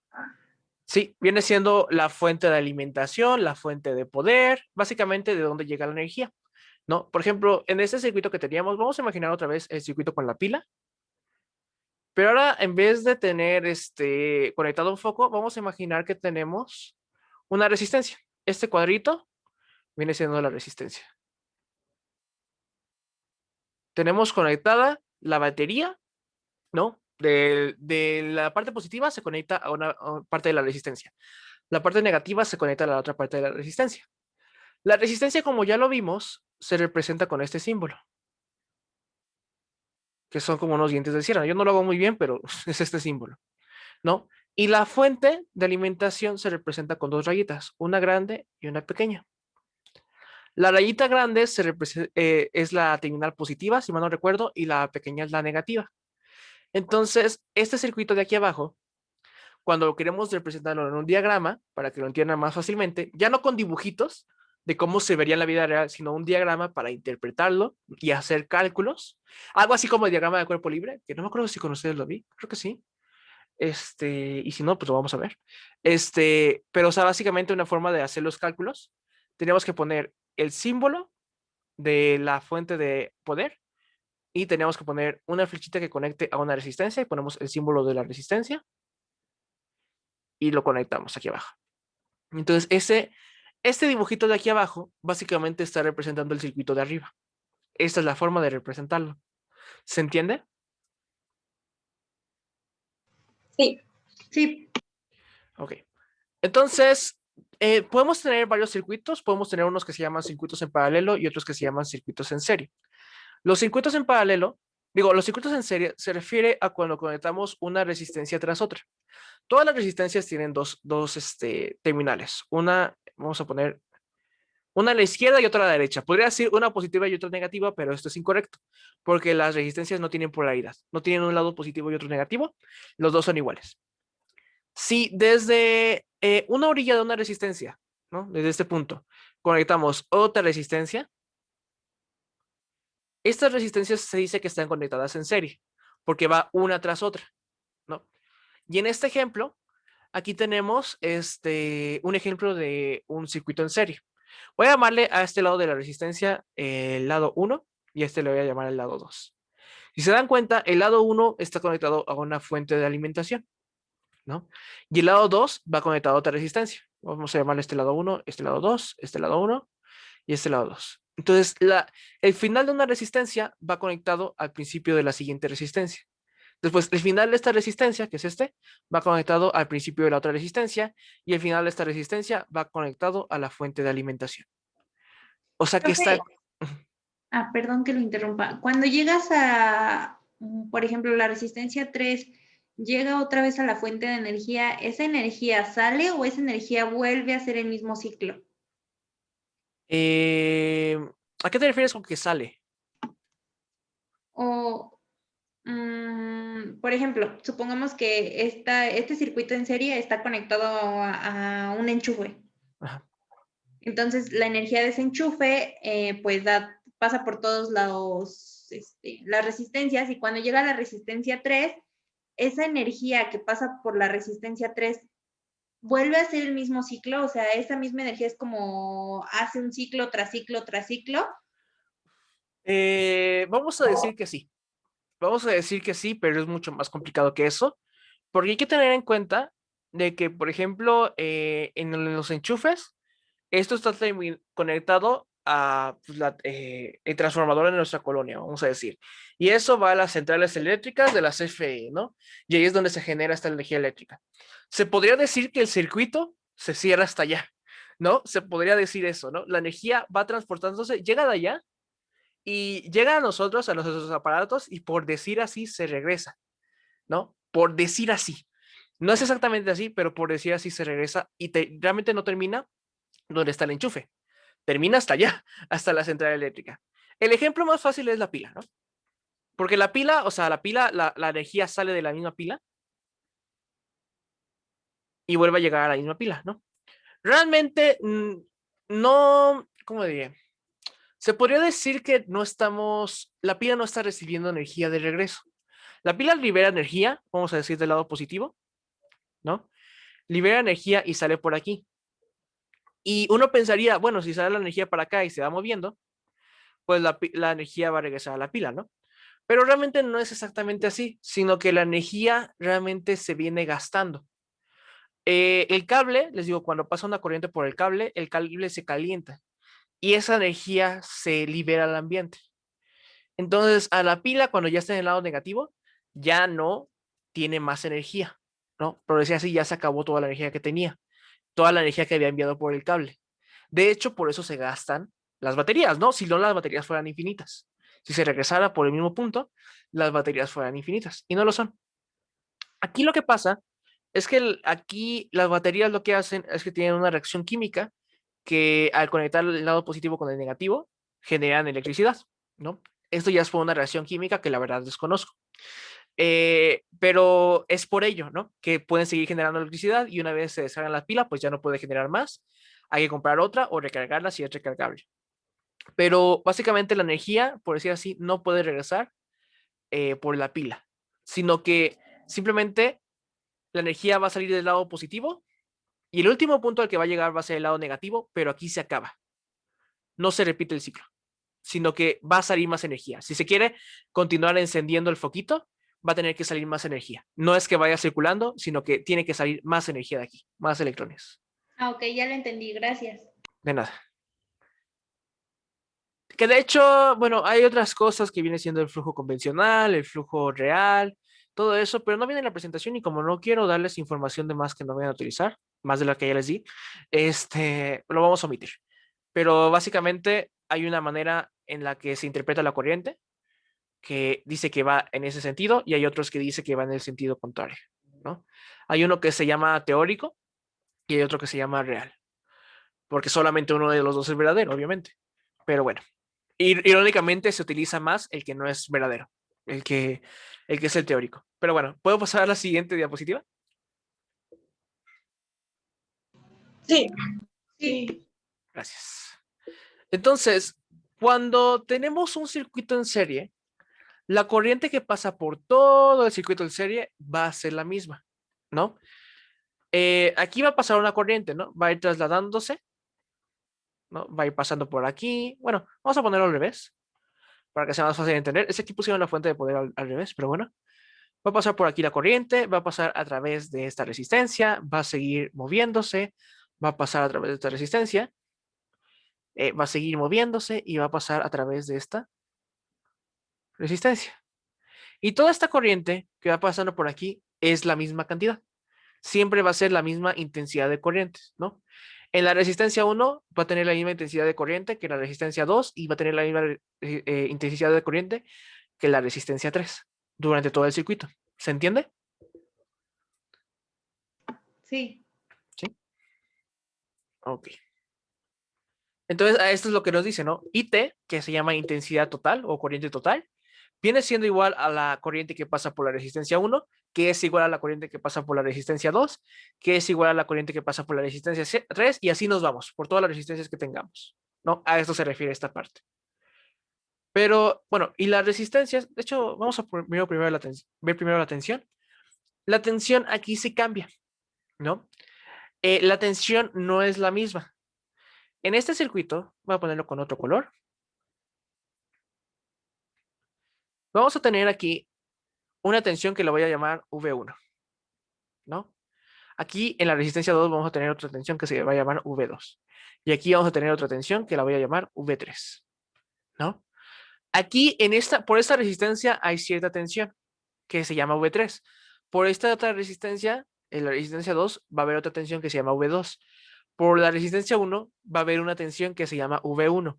Sí, viene siendo la fuente de alimentación, la fuente de poder, básicamente de dónde llega la energía, ¿no? Por ejemplo, en este circuito que teníamos, vamos a imaginar otra vez el circuito con la pila, pero ahora en vez de tener conectado un foco, vamos a imaginar que tenemos una resistencia. Este cuadrito viene siendo la resistencia. Tenemos conectada la batería, ¿no? De la parte positiva se conecta a una parte de la resistencia. La parte negativa se conecta a la otra parte de la resistencia. La resistencia, como ya lo vimos, se representa con este símbolo, que son como unos dientes de sierra. Yo no lo hago muy bien, pero es este símbolo, ¿no? Y la fuente de alimentación se representa con dos rayitas, una grande y una pequeña. La rayita grande es la terminal positiva, si mal no recuerdo, y la pequeña es la negativa. Entonces, este circuito de aquí abajo, cuando queremos representarlo en un diagrama, para que lo entiendan más fácilmente, ya no con dibujitos de cómo se vería en la vida real, sino un diagrama para interpretarlo y hacer cálculos. Algo así como el diagrama de cuerpo libre, que no me acuerdo si con ustedes lo vi, creo que sí. Y si no, pues lo vamos a ver. Pero o sea, básicamente una forma de hacer los cálculos, tenemos que poner el símbolo de la fuente de poder y tenemos que poner una flechita que conecte a una resistencia y ponemos el símbolo de la resistencia y lo conectamos aquí abajo. Entonces, este dibujito de aquí abajo básicamente está representando el circuito de arriba. Esta es la forma de representarlo. ¿Se entiende? Sí. Sí. Ok. Entonces, podemos tener varios circuitos. Podemos tener unos que se llaman circuitos en paralelo y otros que se llaman circuitos en serie. Los circuitos en paralelo, los circuitos en serie se refiere a cuando conectamos una resistencia tras otra. Todas las resistencias tienen dos terminales. Una, vamos a poner una a la izquierda y otra a la derecha. Podría decir una positiva y otra negativa, pero esto es incorrecto, porque las resistencias no tienen polaridad. No tienen un lado positivo y otro negativo. Los dos son iguales. Si desde una orilla de una resistencia, ¿no? Desde este punto, conectamos otra resistencia, estas resistencias se dice que están conectadas en serie, porque va una tras otra, ¿no? Y en este ejemplo, aquí tenemos un ejemplo de un circuito en serie. Voy a llamarle a este lado de la resistencia el lado 1 y a este le voy a llamar el lado 2. Si se dan cuenta, el lado 1 está conectado a una fuente de alimentación, ¿no? Y el lado 2 va conectado a otra resistencia. Vamos a llamarle este lado 1, este lado 2, este lado 1 y este lado 2. Entonces, el final de una resistencia va conectado al principio de la siguiente resistencia. Después, el final de esta resistencia, que es va conectado al principio de la otra resistencia y el final de esta resistencia va conectado a la fuente de alimentación. O sea que está... Perdón que lo interrumpa. Cuando llegas a, por ejemplo, la resistencia 3, llega otra vez a la fuente de energía, ¿esa energía sale o esa energía vuelve a hacer el mismo ciclo? ¿A qué te refieres con que sale? O, por ejemplo, supongamos que este circuito en serie está conectado a un enchufe. Ajá. Entonces, la energía de ese enchufe, pues pasa por todos las resistencias y cuando llega a la resistencia 3, esa energía que pasa por la resistencia 3 vuelve a ser el mismo ciclo, o sea, esa misma energía es como hace un ciclo tras ciclo tras ciclo. Vamos a decir que sí. Vamos a decir que sí, pero es mucho más complicado que eso, porque hay que tener en cuenta de que, por ejemplo, en los enchufes, esto está conectado a pues, el transformador de nuestra colonia, vamos a decir. Y eso va a las centrales eléctricas de la CFE, ¿no? Y ahí es donde se genera esta energía eléctrica. Se podría decir que el circuito se cierra hasta allá, ¿no? Se podría decir eso, ¿no? La energía va transportándose, llega de allá y llega a nosotros, a nuestros aparatos, y por decir así, se regresa, ¿no? Por decir así. No es exactamente así, pero por decir así se regresa y realmente no termina donde está el enchufe. Termina hasta allá, hasta la central eléctrica. El ejemplo más fácil es la pila, ¿no? Porque la pila, o sea, la pila, la energía sale de la misma pila y vuelve a llegar a la misma pila, ¿no? Realmente, no, ¿cómo diría? Se podría decir que no estamos, la pila no está recibiendo energía de regreso. La pila libera energía, vamos a decir del lado positivo, ¿no? Libera energía y sale por aquí. Y uno pensaría, bueno, si sale la energía para acá y se va moviendo, pues la energía va a regresar a la pila, ¿no? Pero realmente no es exactamente así, sino que la energía realmente se viene gastando. El cable, les digo, cuando pasa una corriente por el cable se calienta y esa energía se libera al ambiente. Entonces, a la pila, cuando ya está en el lado negativo, ya no tiene más energía, ¿no? Pero decía así, ya se acabó toda la energía que tenía, toda la energía que había enviado por el cable. De hecho, por eso se gastan las baterías, ¿no? Si no, las baterías fueran infinitas. Si se regresara por el mismo punto, las baterías fueran infinitas y no lo son. Aquí lo que pasa es que aquí las baterías lo que hacen es que tienen una reacción química que al conectar el lado positivo con el negativo generan electricidad, ¿no? Esto ya es por una reacción química que la verdad desconozco. Pero es por ello, ¿no? Que pueden seguir generando electricidad y una vez se deshagan las pilas, pues ya no puede generar más. Hay que comprar otra o recargarla si es recargable. Pero básicamente la energía, por decir así, no puede regresar por la pila, sino que simplemente la energía va a salir del lado positivo y el último punto al que va a llegar va a ser el lado negativo, pero aquí se acaba. No se repite el ciclo, sino que va a salir más energía. Si se quiere continuar encendiendo el foquito, va a tener que salir más energía. No es que vaya circulando, sino que tiene que salir más energía de aquí, más electrones. Ah, ok, ya lo entendí, gracias. De nada. Que de hecho, bueno, hay otras cosas que viene siendo el flujo convencional, el flujo real, todo eso, pero no viene en la presentación y como no quiero darles información de más que no vayan a utilizar, más de la que ya les di, lo vamos a omitir. Pero básicamente hay una manera en la que se interpreta la corriente que dice que va en ese sentido y hay otros que dice que va en el sentido contrario, ¿no? Hay uno que se llama teórico y hay otro que se llama real, porque solamente uno de los dos es verdadero, obviamente. Pero bueno, irónicamente se utiliza más el que no es verdadero, el que es el teórico. Pero bueno, ¿puedo pasar a la siguiente diapositiva? Sí, Sí. Gracias. Entonces, cuando tenemos un circuito en serie, la corriente que pasa por todo el circuito en serie va a ser la misma, ¿no? Aquí va a pasar una corriente, ¿no? Va a ir trasladándose, ¿no? Va a ir pasando por aquí. Bueno, vamos a ponerlo al revés, para que sea más fácil de entender. Es que aquí pusieron la fuente de poder al revés, pero bueno. Va a pasar por aquí la corriente, va a pasar a través de esta resistencia, va a seguir moviéndose, va a pasar a través de esta resistencia, va a seguir moviéndose y va a pasar a través de esta resistencia. Y toda esta corriente que va pasando por aquí es la misma cantidad. Siempre va a ser la misma intensidad de corrientes, ¿no? En la resistencia 1 va a tener la misma intensidad de corriente que la resistencia 2 y va a tener la misma intensidad de corriente que la resistencia 3 durante todo el circuito. ¿Se entiende? Sí. Sí. Ok. Entonces, a esto es lo que nos dice, ¿no? IT, que se llama intensidad total o corriente total, viene siendo igual a la corriente que pasa por la resistencia 1, que es igual a la corriente que pasa por la resistencia 2, que es igual a la corriente que pasa por la resistencia 3, y así nos vamos, por todas las resistencias que tengamos, ¿no? A esto se refiere esta parte. Pero, bueno, y las resistencias, de hecho, vamos a ver primero la tensión. La tensión aquí se cambia, ¿no? La tensión no es la misma. En este circuito, voy a ponerlo con otro color. Vamos a tener aquí una tensión que la voy a llamar V1, ¿no? Aquí en la resistencia 2 vamos a tener otra tensión que se va a llamar V2. Y aquí vamos a tener otra tensión que la voy a llamar V3, ¿no? Aquí por esta resistencia hay cierta tensión que se llama V3. Por esta otra resistencia, en la resistencia 2, va a haber otra tensión que se llama V2. Por la resistencia 1 va a haber una tensión que se llama V1.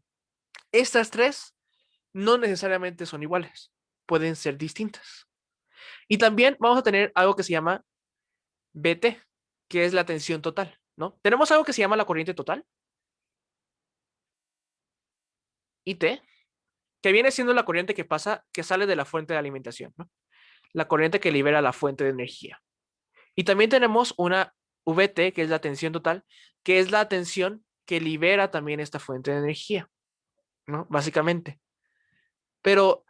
Estas tres no necesariamente son iguales, pueden ser distintas. Y también vamos a tener algo que se llama VT, que es la tensión total, ¿no? Tenemos algo que se llama la corriente total, IT, que viene siendo la corriente que sale de la fuente de alimentación, ¿no? La corriente que libera la fuente de energía. Y también tenemos una VT, que es la tensión total, que es la tensión que libera también esta fuente de energía, ¿no? Básicamente. Pero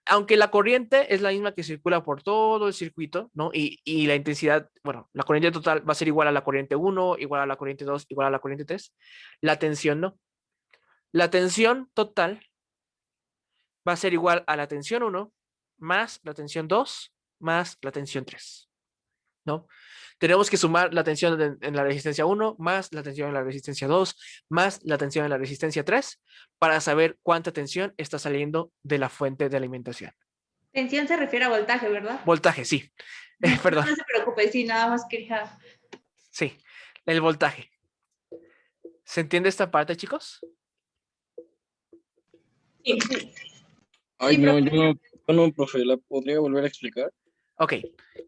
aunque la corriente es la misma que circula por todo el circuito, ¿no? Y la intensidad, bueno, la corriente total va a ser igual a la corriente 1, igual a la corriente 2, igual a la corriente 3. La tensión no. La tensión total va a ser igual a la tensión 1 más la tensión 2 más la tensión 3, ¿no? Tenemos que sumar la tensión en la resistencia 1 más la tensión en la resistencia 2 más la tensión en la resistencia 3 para saber cuánta tensión está saliendo de la fuente de alimentación. Tensión se refiere a voltaje, ¿verdad? Voltaje, sí. Perdón. No se preocupe, sí, nada más quería. Sí, el voltaje. ¿Se entiende esta parte, chicos? Sí. Ay, Sí, no, profe. yo no, profe, ¿la podría volver a explicar? Ok.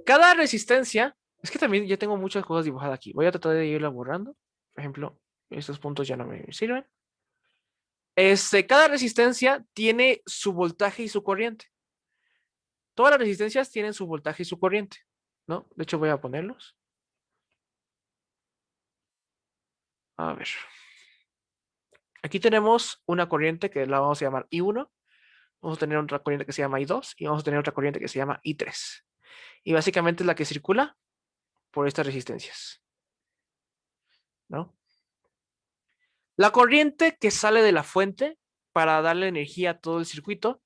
Cada resistencia, es que también ya tengo muchas cosas dibujadas aquí. Voy a tratar de irla borrando. Por ejemplo, estos puntos ya no me sirven. Cada resistencia tiene su voltaje y su corriente. Todas las resistencias tienen su voltaje y su corriente, ¿no? De hecho, voy a ponerlos. A ver. Aquí tenemos una corriente que la vamos a llamar I1. Vamos a tener otra corriente que se llama I2 y vamos a tener otra corriente que se llama I3. Y básicamente es la que circula por estas resistencias, ¿no? La corriente que sale de la fuente para darle energía a todo el circuito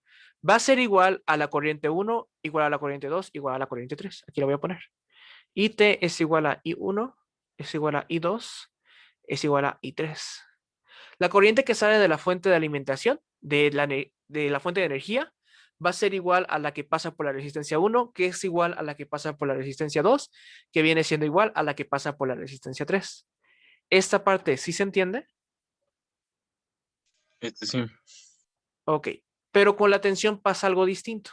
va a ser igual a la corriente 1, igual a la corriente 2, igual a la corriente 3. Aquí lo voy a poner. IT es igual a I1, es igual a I2, es igual a I3. La corriente que sale de la fuente de alimentación, de la fuente de energía, va a ser igual a la que pasa por la resistencia 1, que es igual a la que pasa por la resistencia 2, que viene siendo igual a la que pasa por la resistencia 3. ¿Esta parte sí se entiende? Sí. Ok, pero con la tensión pasa algo distinto.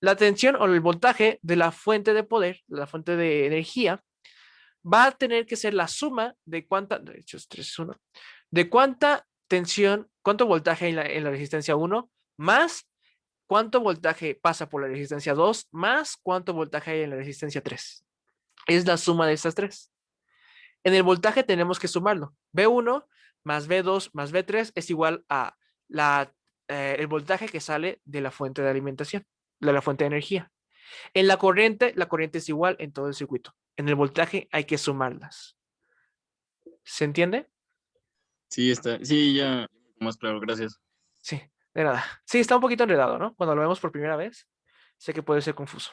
La tensión o el voltaje de la fuente de poder, de la fuente de energía, va a tener que ser la suma de cuánta, de hecho es 3 es 1, de cuánta tensión, cuánto voltaje hay en la resistencia 1, más cuánto voltaje pasa por la resistencia 2, más cuánto voltaje hay en la resistencia 3. Es la suma de estas tres. En el voltaje tenemos que sumarlo. V1 más V2 más V3 es igual a el voltaje que sale de la fuente de alimentación, de la fuente de energía. En la corriente es igual en todo el circuito. En el voltaje hay que sumarlas. ¿Se entiende? Sí, está. Sí, ya más claro, gracias. Sí, de nada. Sí, está un poquito enredado, ¿no? Cuando lo vemos por primera vez, sé que puede ser confuso.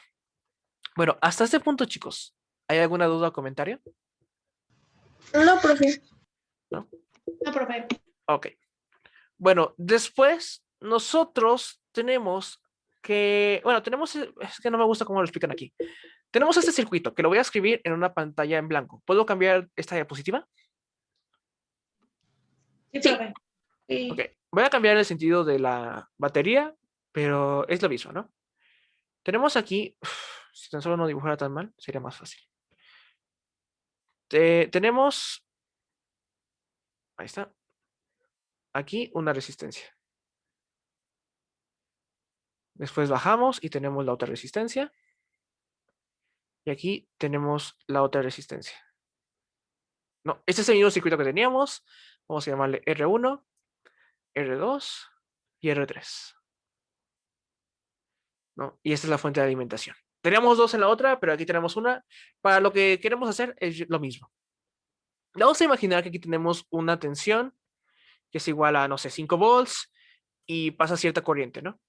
Bueno, hasta este punto, chicos, ¿hay alguna duda o comentario? No, profe. ¿No? No, profe. Ok. Bueno, después nosotros tenemos que, bueno, es que no me gusta cómo lo explican aquí. Tenemos este circuito que lo voy a escribir en una pantalla en blanco. ¿Puedo cambiar esta diapositiva? Sí, Sí. profe. Sí. Ok, voy a cambiar el sentido de la batería, pero es lo mismo, ¿no? Tenemos aquí, si tan solo no dibujara tan mal, sería más fácil. Tenemos, ahí está, aquí una resistencia. Después bajamos y tenemos la otra resistencia. Y aquí tenemos la otra resistencia. No, este es el mismo circuito que teníamos. Vamos a llamarle R1, R2 y R3. ¿No? Y esta es la fuente de alimentación. Teníamos dos en la otra, pero aquí tenemos una. Para lo que queremos hacer es lo mismo. Vamos a imaginar que aquí tenemos una tensión que es igual a, no sé, 5 volts y pasa cierta corriente, ¿no?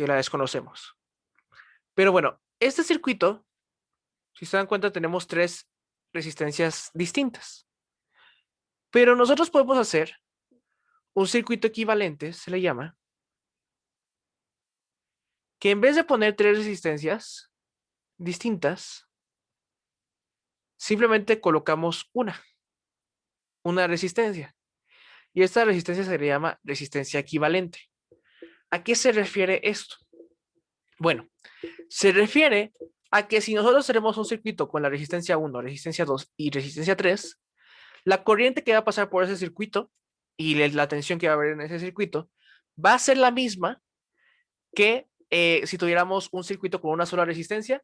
que la desconocemos. Pero bueno, este circuito, si se dan cuenta, tenemos 3 resistencias distintas. Pero nosotros podemos hacer un circuito equivalente, se le llama, que en vez de poner 3 resistencias distintas, simplemente colocamos una resistencia. Y esta resistencia se le llama resistencia equivalente. ¿A qué se refiere esto? Bueno, se refiere a que si nosotros tenemos un circuito con la resistencia 1, resistencia 2 y resistencia 3, la corriente que va a pasar por ese circuito y la tensión que va a haber en ese circuito va a ser la misma que si tuviéramos un circuito con una sola resistencia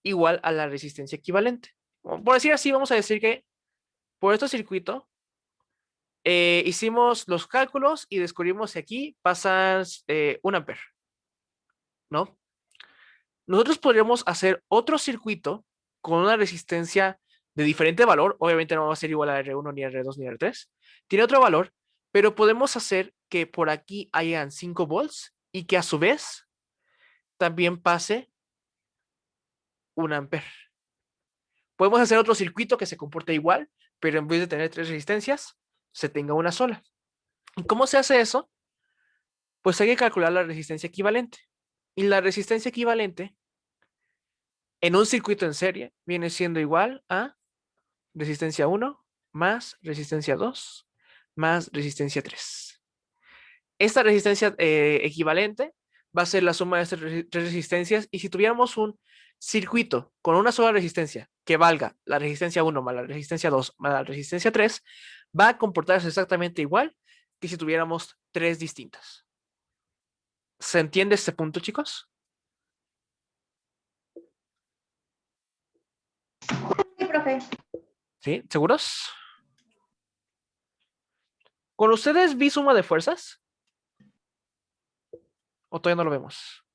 igual a la resistencia equivalente. Por decir así, vamos a decir que por este circuito hicimos los cálculos y descubrimos que aquí pasan 1 amper, ¿no? Nosotros podríamos hacer otro circuito con una resistencia de diferente valor. Obviamente no va a ser igual a R1, ni R2, ni R3. Tiene otro valor, pero podemos hacer que por aquí hayan 5 volts y que a su vez también pase 1 amper. Podemos hacer otro circuito que se comporte igual, pero en vez de tener 3 resistencias, se tenga una sola. ¿Y cómo se hace eso? Pues hay que calcular la resistencia equivalente. Y la resistencia equivalente en un circuito en serie viene siendo igual a resistencia 1 más resistencia 2 más resistencia 3. Esta resistencia equivalente va a ser la suma de estas 3 resistencias, y si tuviéramos un circuito con una sola resistencia que valga la resistencia 1 más la resistencia 2 más la resistencia 3, va a comportarse exactamente igual que si tuviéramos 3 distintas. ¿Se entiende este punto, chicos? Sí, profe. ¿Sí? ¿Seguros? ¿Con ustedes vi suma de fuerzas? ¿O todavía no lo vemos?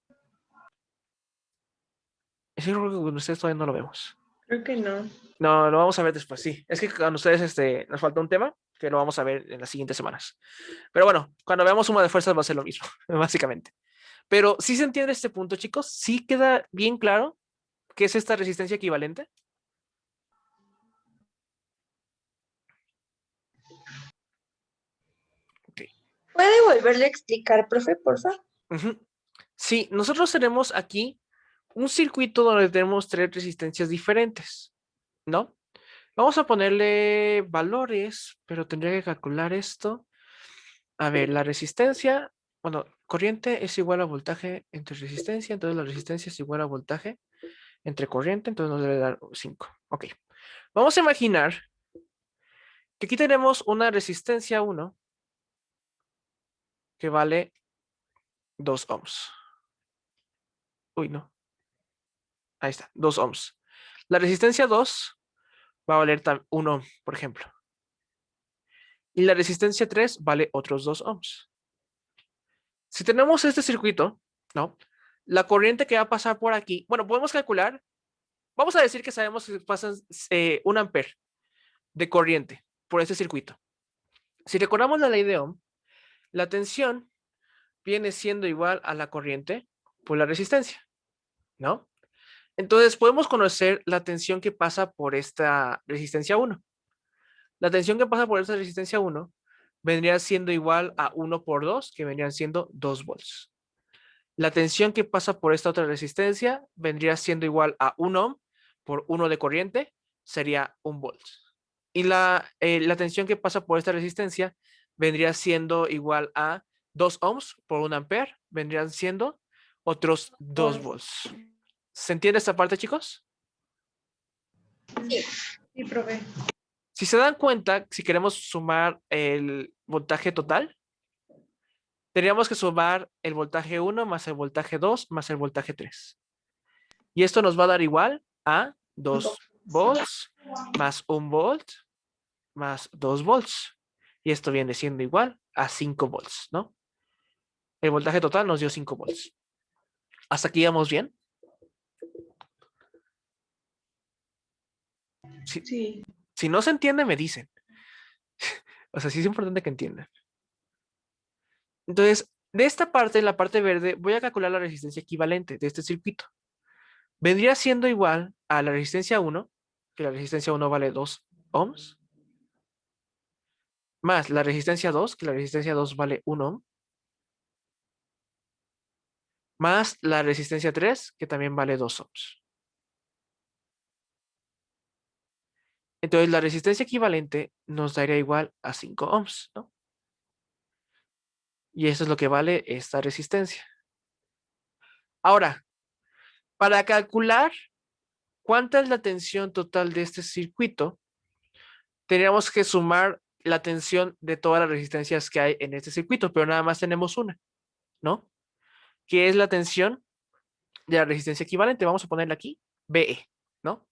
Es que creo que con ustedes todavía no lo vemos. Creo que no. No, lo vamos a ver después, sí. Es que con ustedes nos falta un tema que lo vamos a ver en las siguientes semanas. Pero bueno, cuando veamos suma de fuerzas va a ser lo mismo, básicamente. Pero ¿sí se entiende este punto, chicos? ¿Sí queda bien claro qué es esta resistencia equivalente? ¿Puede volverle a explicar, profe, por favor? Sí, nosotros tenemos aquí un circuito donde tenemos 3 resistencias diferentes, ¿no? Vamos a ponerle valores, pero tendría que calcular esto. A ver, la resistencia, bueno, corriente es igual a voltaje entre resistencia, entonces la resistencia es igual a voltaje entre corriente, entonces nos debe dar 5. Ok. Vamos a imaginar que aquí tenemos una resistencia 1 que vale 2 ohms. Uy, no. Ahí está, 2 ohms. La resistencia 2 va a valer 1 ohm, por ejemplo. Y la resistencia 3 vale otros 2 ohms. Si tenemos este circuito, ¿no? La corriente que va a pasar por aquí, bueno, podemos calcular, vamos a decir que sabemos que pasan 1 amper de corriente por este circuito. Si recordamos la ley de Ohm, la tensión viene siendo igual a la corriente por la resistencia, ¿no? Entonces podemos conocer la tensión que pasa por esta resistencia 1. La tensión que pasa por esta resistencia 1 vendría siendo igual a 1 por 2, que vendrían siendo 2 volts. La tensión que pasa por esta otra resistencia vendría siendo igual a 1 ohm por 1 de corriente, sería 1 volt. Y la tensión que pasa por esta resistencia vendría siendo igual a 2 ohms por 1 ampere, vendrían siendo otros 2 volts. ¿Se entiende esta parte, chicos? Sí, profe. Si se dan cuenta, si queremos sumar el voltaje total, tendríamos que sumar el voltaje 1 más el voltaje 2 más el voltaje 3. Y esto nos va a dar igual a 2 volts más 1 volt más 2 volts. Y esto viene siendo igual a 5 volts, ¿no? El voltaje total nos dio 5 volts. ¿Hasta aquí vamos bien? Sí. Si no se entiende, me dicen. O sea, sí es importante que entiendan. Entonces, De esta parte, en la parte verde, voy a calcular la resistencia equivalente de este circuito. Vendría siendo igual a la resistencia 1, que la resistencia 1 vale 2 ohms, más la resistencia 2, que la resistencia 2 vale 1 ohm, más la resistencia 3, que también vale 2 ohms. Entonces, la resistencia equivalente nos daría igual a 5 ohms, ¿no? Y eso es lo que vale esta resistencia. Ahora, para calcular cuánta es la tensión total de este circuito, tendríamos que sumar la tensión de todas las resistencias que hay en este circuito, pero nada más tenemos una, ¿no? Que es la tensión de la resistencia equivalente. Vamos a ponerla aquí, BE, ¿no?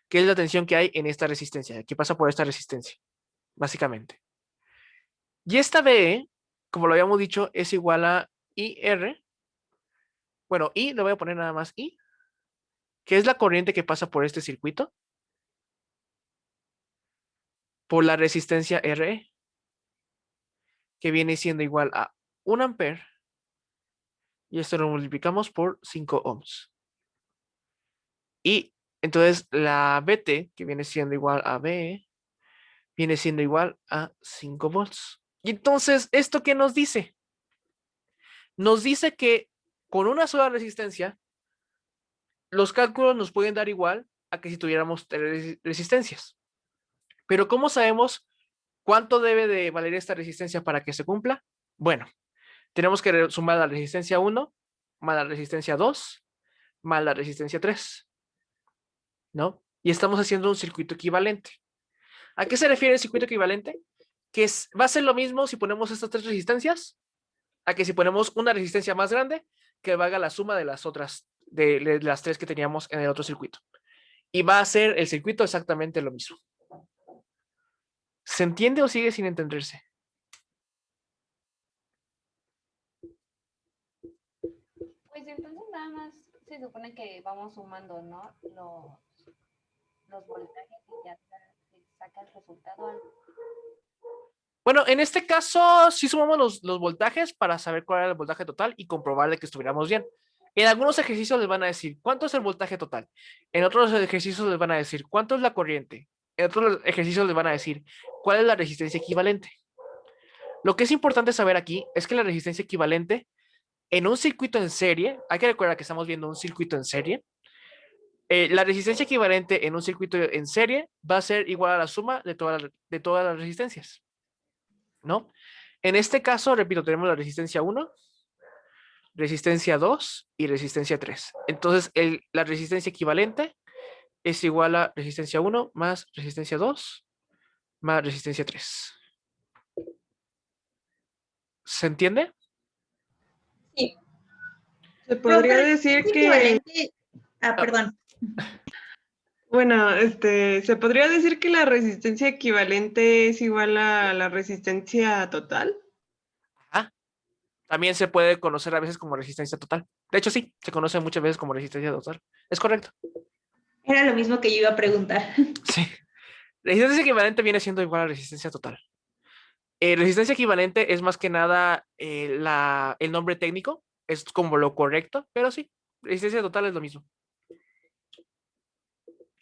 Que es la tensión que hay en esta resistencia, que pasa por esta resistencia, básicamente. Y esta BE, como lo habíamos dicho, es igual a IR. Bueno, I, le voy a poner nada más I, que es la corriente que pasa por este circuito, por la resistencia RE, que viene siendo igual a 1 ampere, y esto lo multiplicamos por 5 ohms. Y entonces la BT, que viene siendo igual a BE, viene siendo igual a 5 volts. Y entonces, ¿esto qué nos dice? Nos dice que con una sola resistencia, los cálculos nos pueden dar igual a que si tuviéramos 3 resistencias. Pero ¿cómo sabemos cuánto debe de valer esta resistencia para que se cumpla? Bueno, tenemos que sumar la resistencia 1 más la resistencia 2 más la resistencia 3, ¿no? Y estamos haciendo un circuito equivalente. ¿A qué se refiere el circuito equivalente? Que va a ser lo mismo si ponemos estas 3 resistencias, a que si ponemos una resistencia más grande, que valga la suma de las otras, de las 3 que teníamos en el otro circuito. Y va a ser el circuito exactamente lo mismo. ¿Se entiende o sigue sin entenderse? Pues entonces nada más se supone que vamos sumando, ¿no? Los voltajes y ya se saca el resultado. Bueno, en este caso sí sumamos los voltajes para saber cuál era el voltaje total y comprobar de que estuviéramos bien. En algunos ejercicios les van a decir cuánto es el voltaje total. En otros ejercicios les van a decir cuánto es la corriente. En otros ejercicios les van a decir cuál es la resistencia equivalente. Lo que es importante saber aquí es que la resistencia equivalente en un circuito en serie, hay que recordar que estamos viendo un circuito en serie, la resistencia equivalente en un circuito en serie va a ser igual a la suma de todas las resistencias, ¿no? En este caso, repito, tenemos la resistencia 1, resistencia 2 y resistencia 3. Entonces, la resistencia equivalente es igual a resistencia 1 más resistencia 2 más resistencia 3. ¿Se entiende? Sí. Se podría Profe, decir ¿es que, equivalente? Perdón. bueno, se podría decir que la resistencia equivalente es igual a la resistencia total. Ajá. También se puede conocer a veces como resistencia total. De hecho, sí, se conoce muchas veces como resistencia total. Es correcto. Era lo mismo que yo iba a preguntar. Sí. Resistencia equivalente viene siendo igual a resistencia total. Resistencia equivalente es más que nada el nombre técnico, es como lo correcto, pero sí, resistencia total es lo mismo.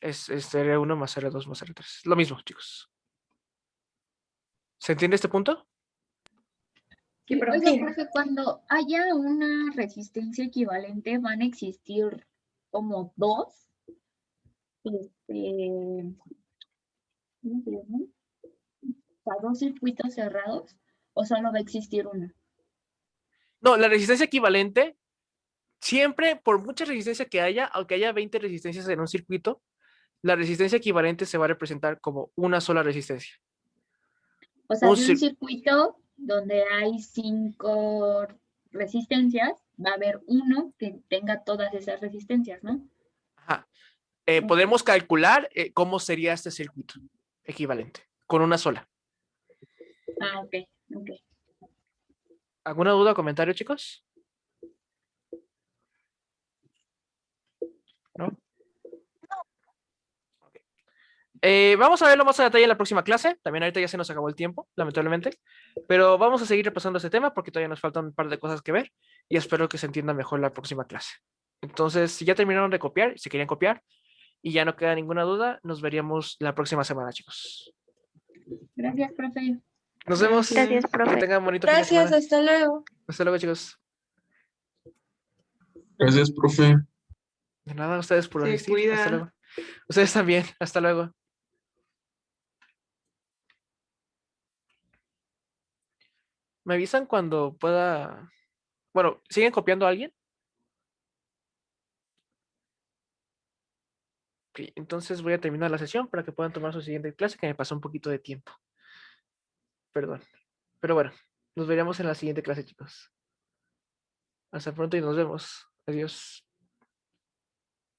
Es R1 más R2 más R3. Lo mismo, chicos. ¿Se entiende este punto? Sí, pero Oiga, profe, cuando haya una resistencia equivalente, van a existir como dos, ¿cómo se llama? O sea, dos circuitos cerrados, o solo va a existir una. No, la resistencia equivalente, siempre, por mucha resistencia que haya, aunque haya 20 resistencias en un circuito, la resistencia equivalente se va a representar como una sola resistencia. O sea, de un circuito donde hay 5 resistencias, va a haber uno que tenga todas esas resistencias, ¿no? Ajá. Podemos calcular cómo sería este circuito equivalente, con una sola. Ah, ok. ¿Alguna duda o comentario, chicos? ¿No? Okay. Vamos a verlo más a detalle en la próxima clase. También ahorita ya se nos acabó el tiempo, lamentablemente. Pero vamos a seguir repasando este tema porque todavía nos faltan un par de cosas que ver y espero que se entienda mejor la próxima clase. Entonces, si ya terminaron de copiar, si querían copiar y ya no queda ninguna duda, nos veríamos la próxima semana, chicos. Gracias, profe. Nos vemos. Gracias, Que profe. tengan bonito fin de Gracias, semana. hasta luego. Hasta luego, chicos. Gracias, profe. De nada, a ustedes por Se asistir. Hasta cuida. luego. Ustedes también. Hasta luego. Me avisan cuando pueda. Bueno, ¿siguen copiando a alguien? Ok, entonces voy a terminar la sesión para que puedan tomar su siguiente clase, que me pasó un poquito de tiempo. Perdón. Pero bueno, nos veremos en la siguiente clase, chicos. Hasta pronto y nos vemos. Adiós.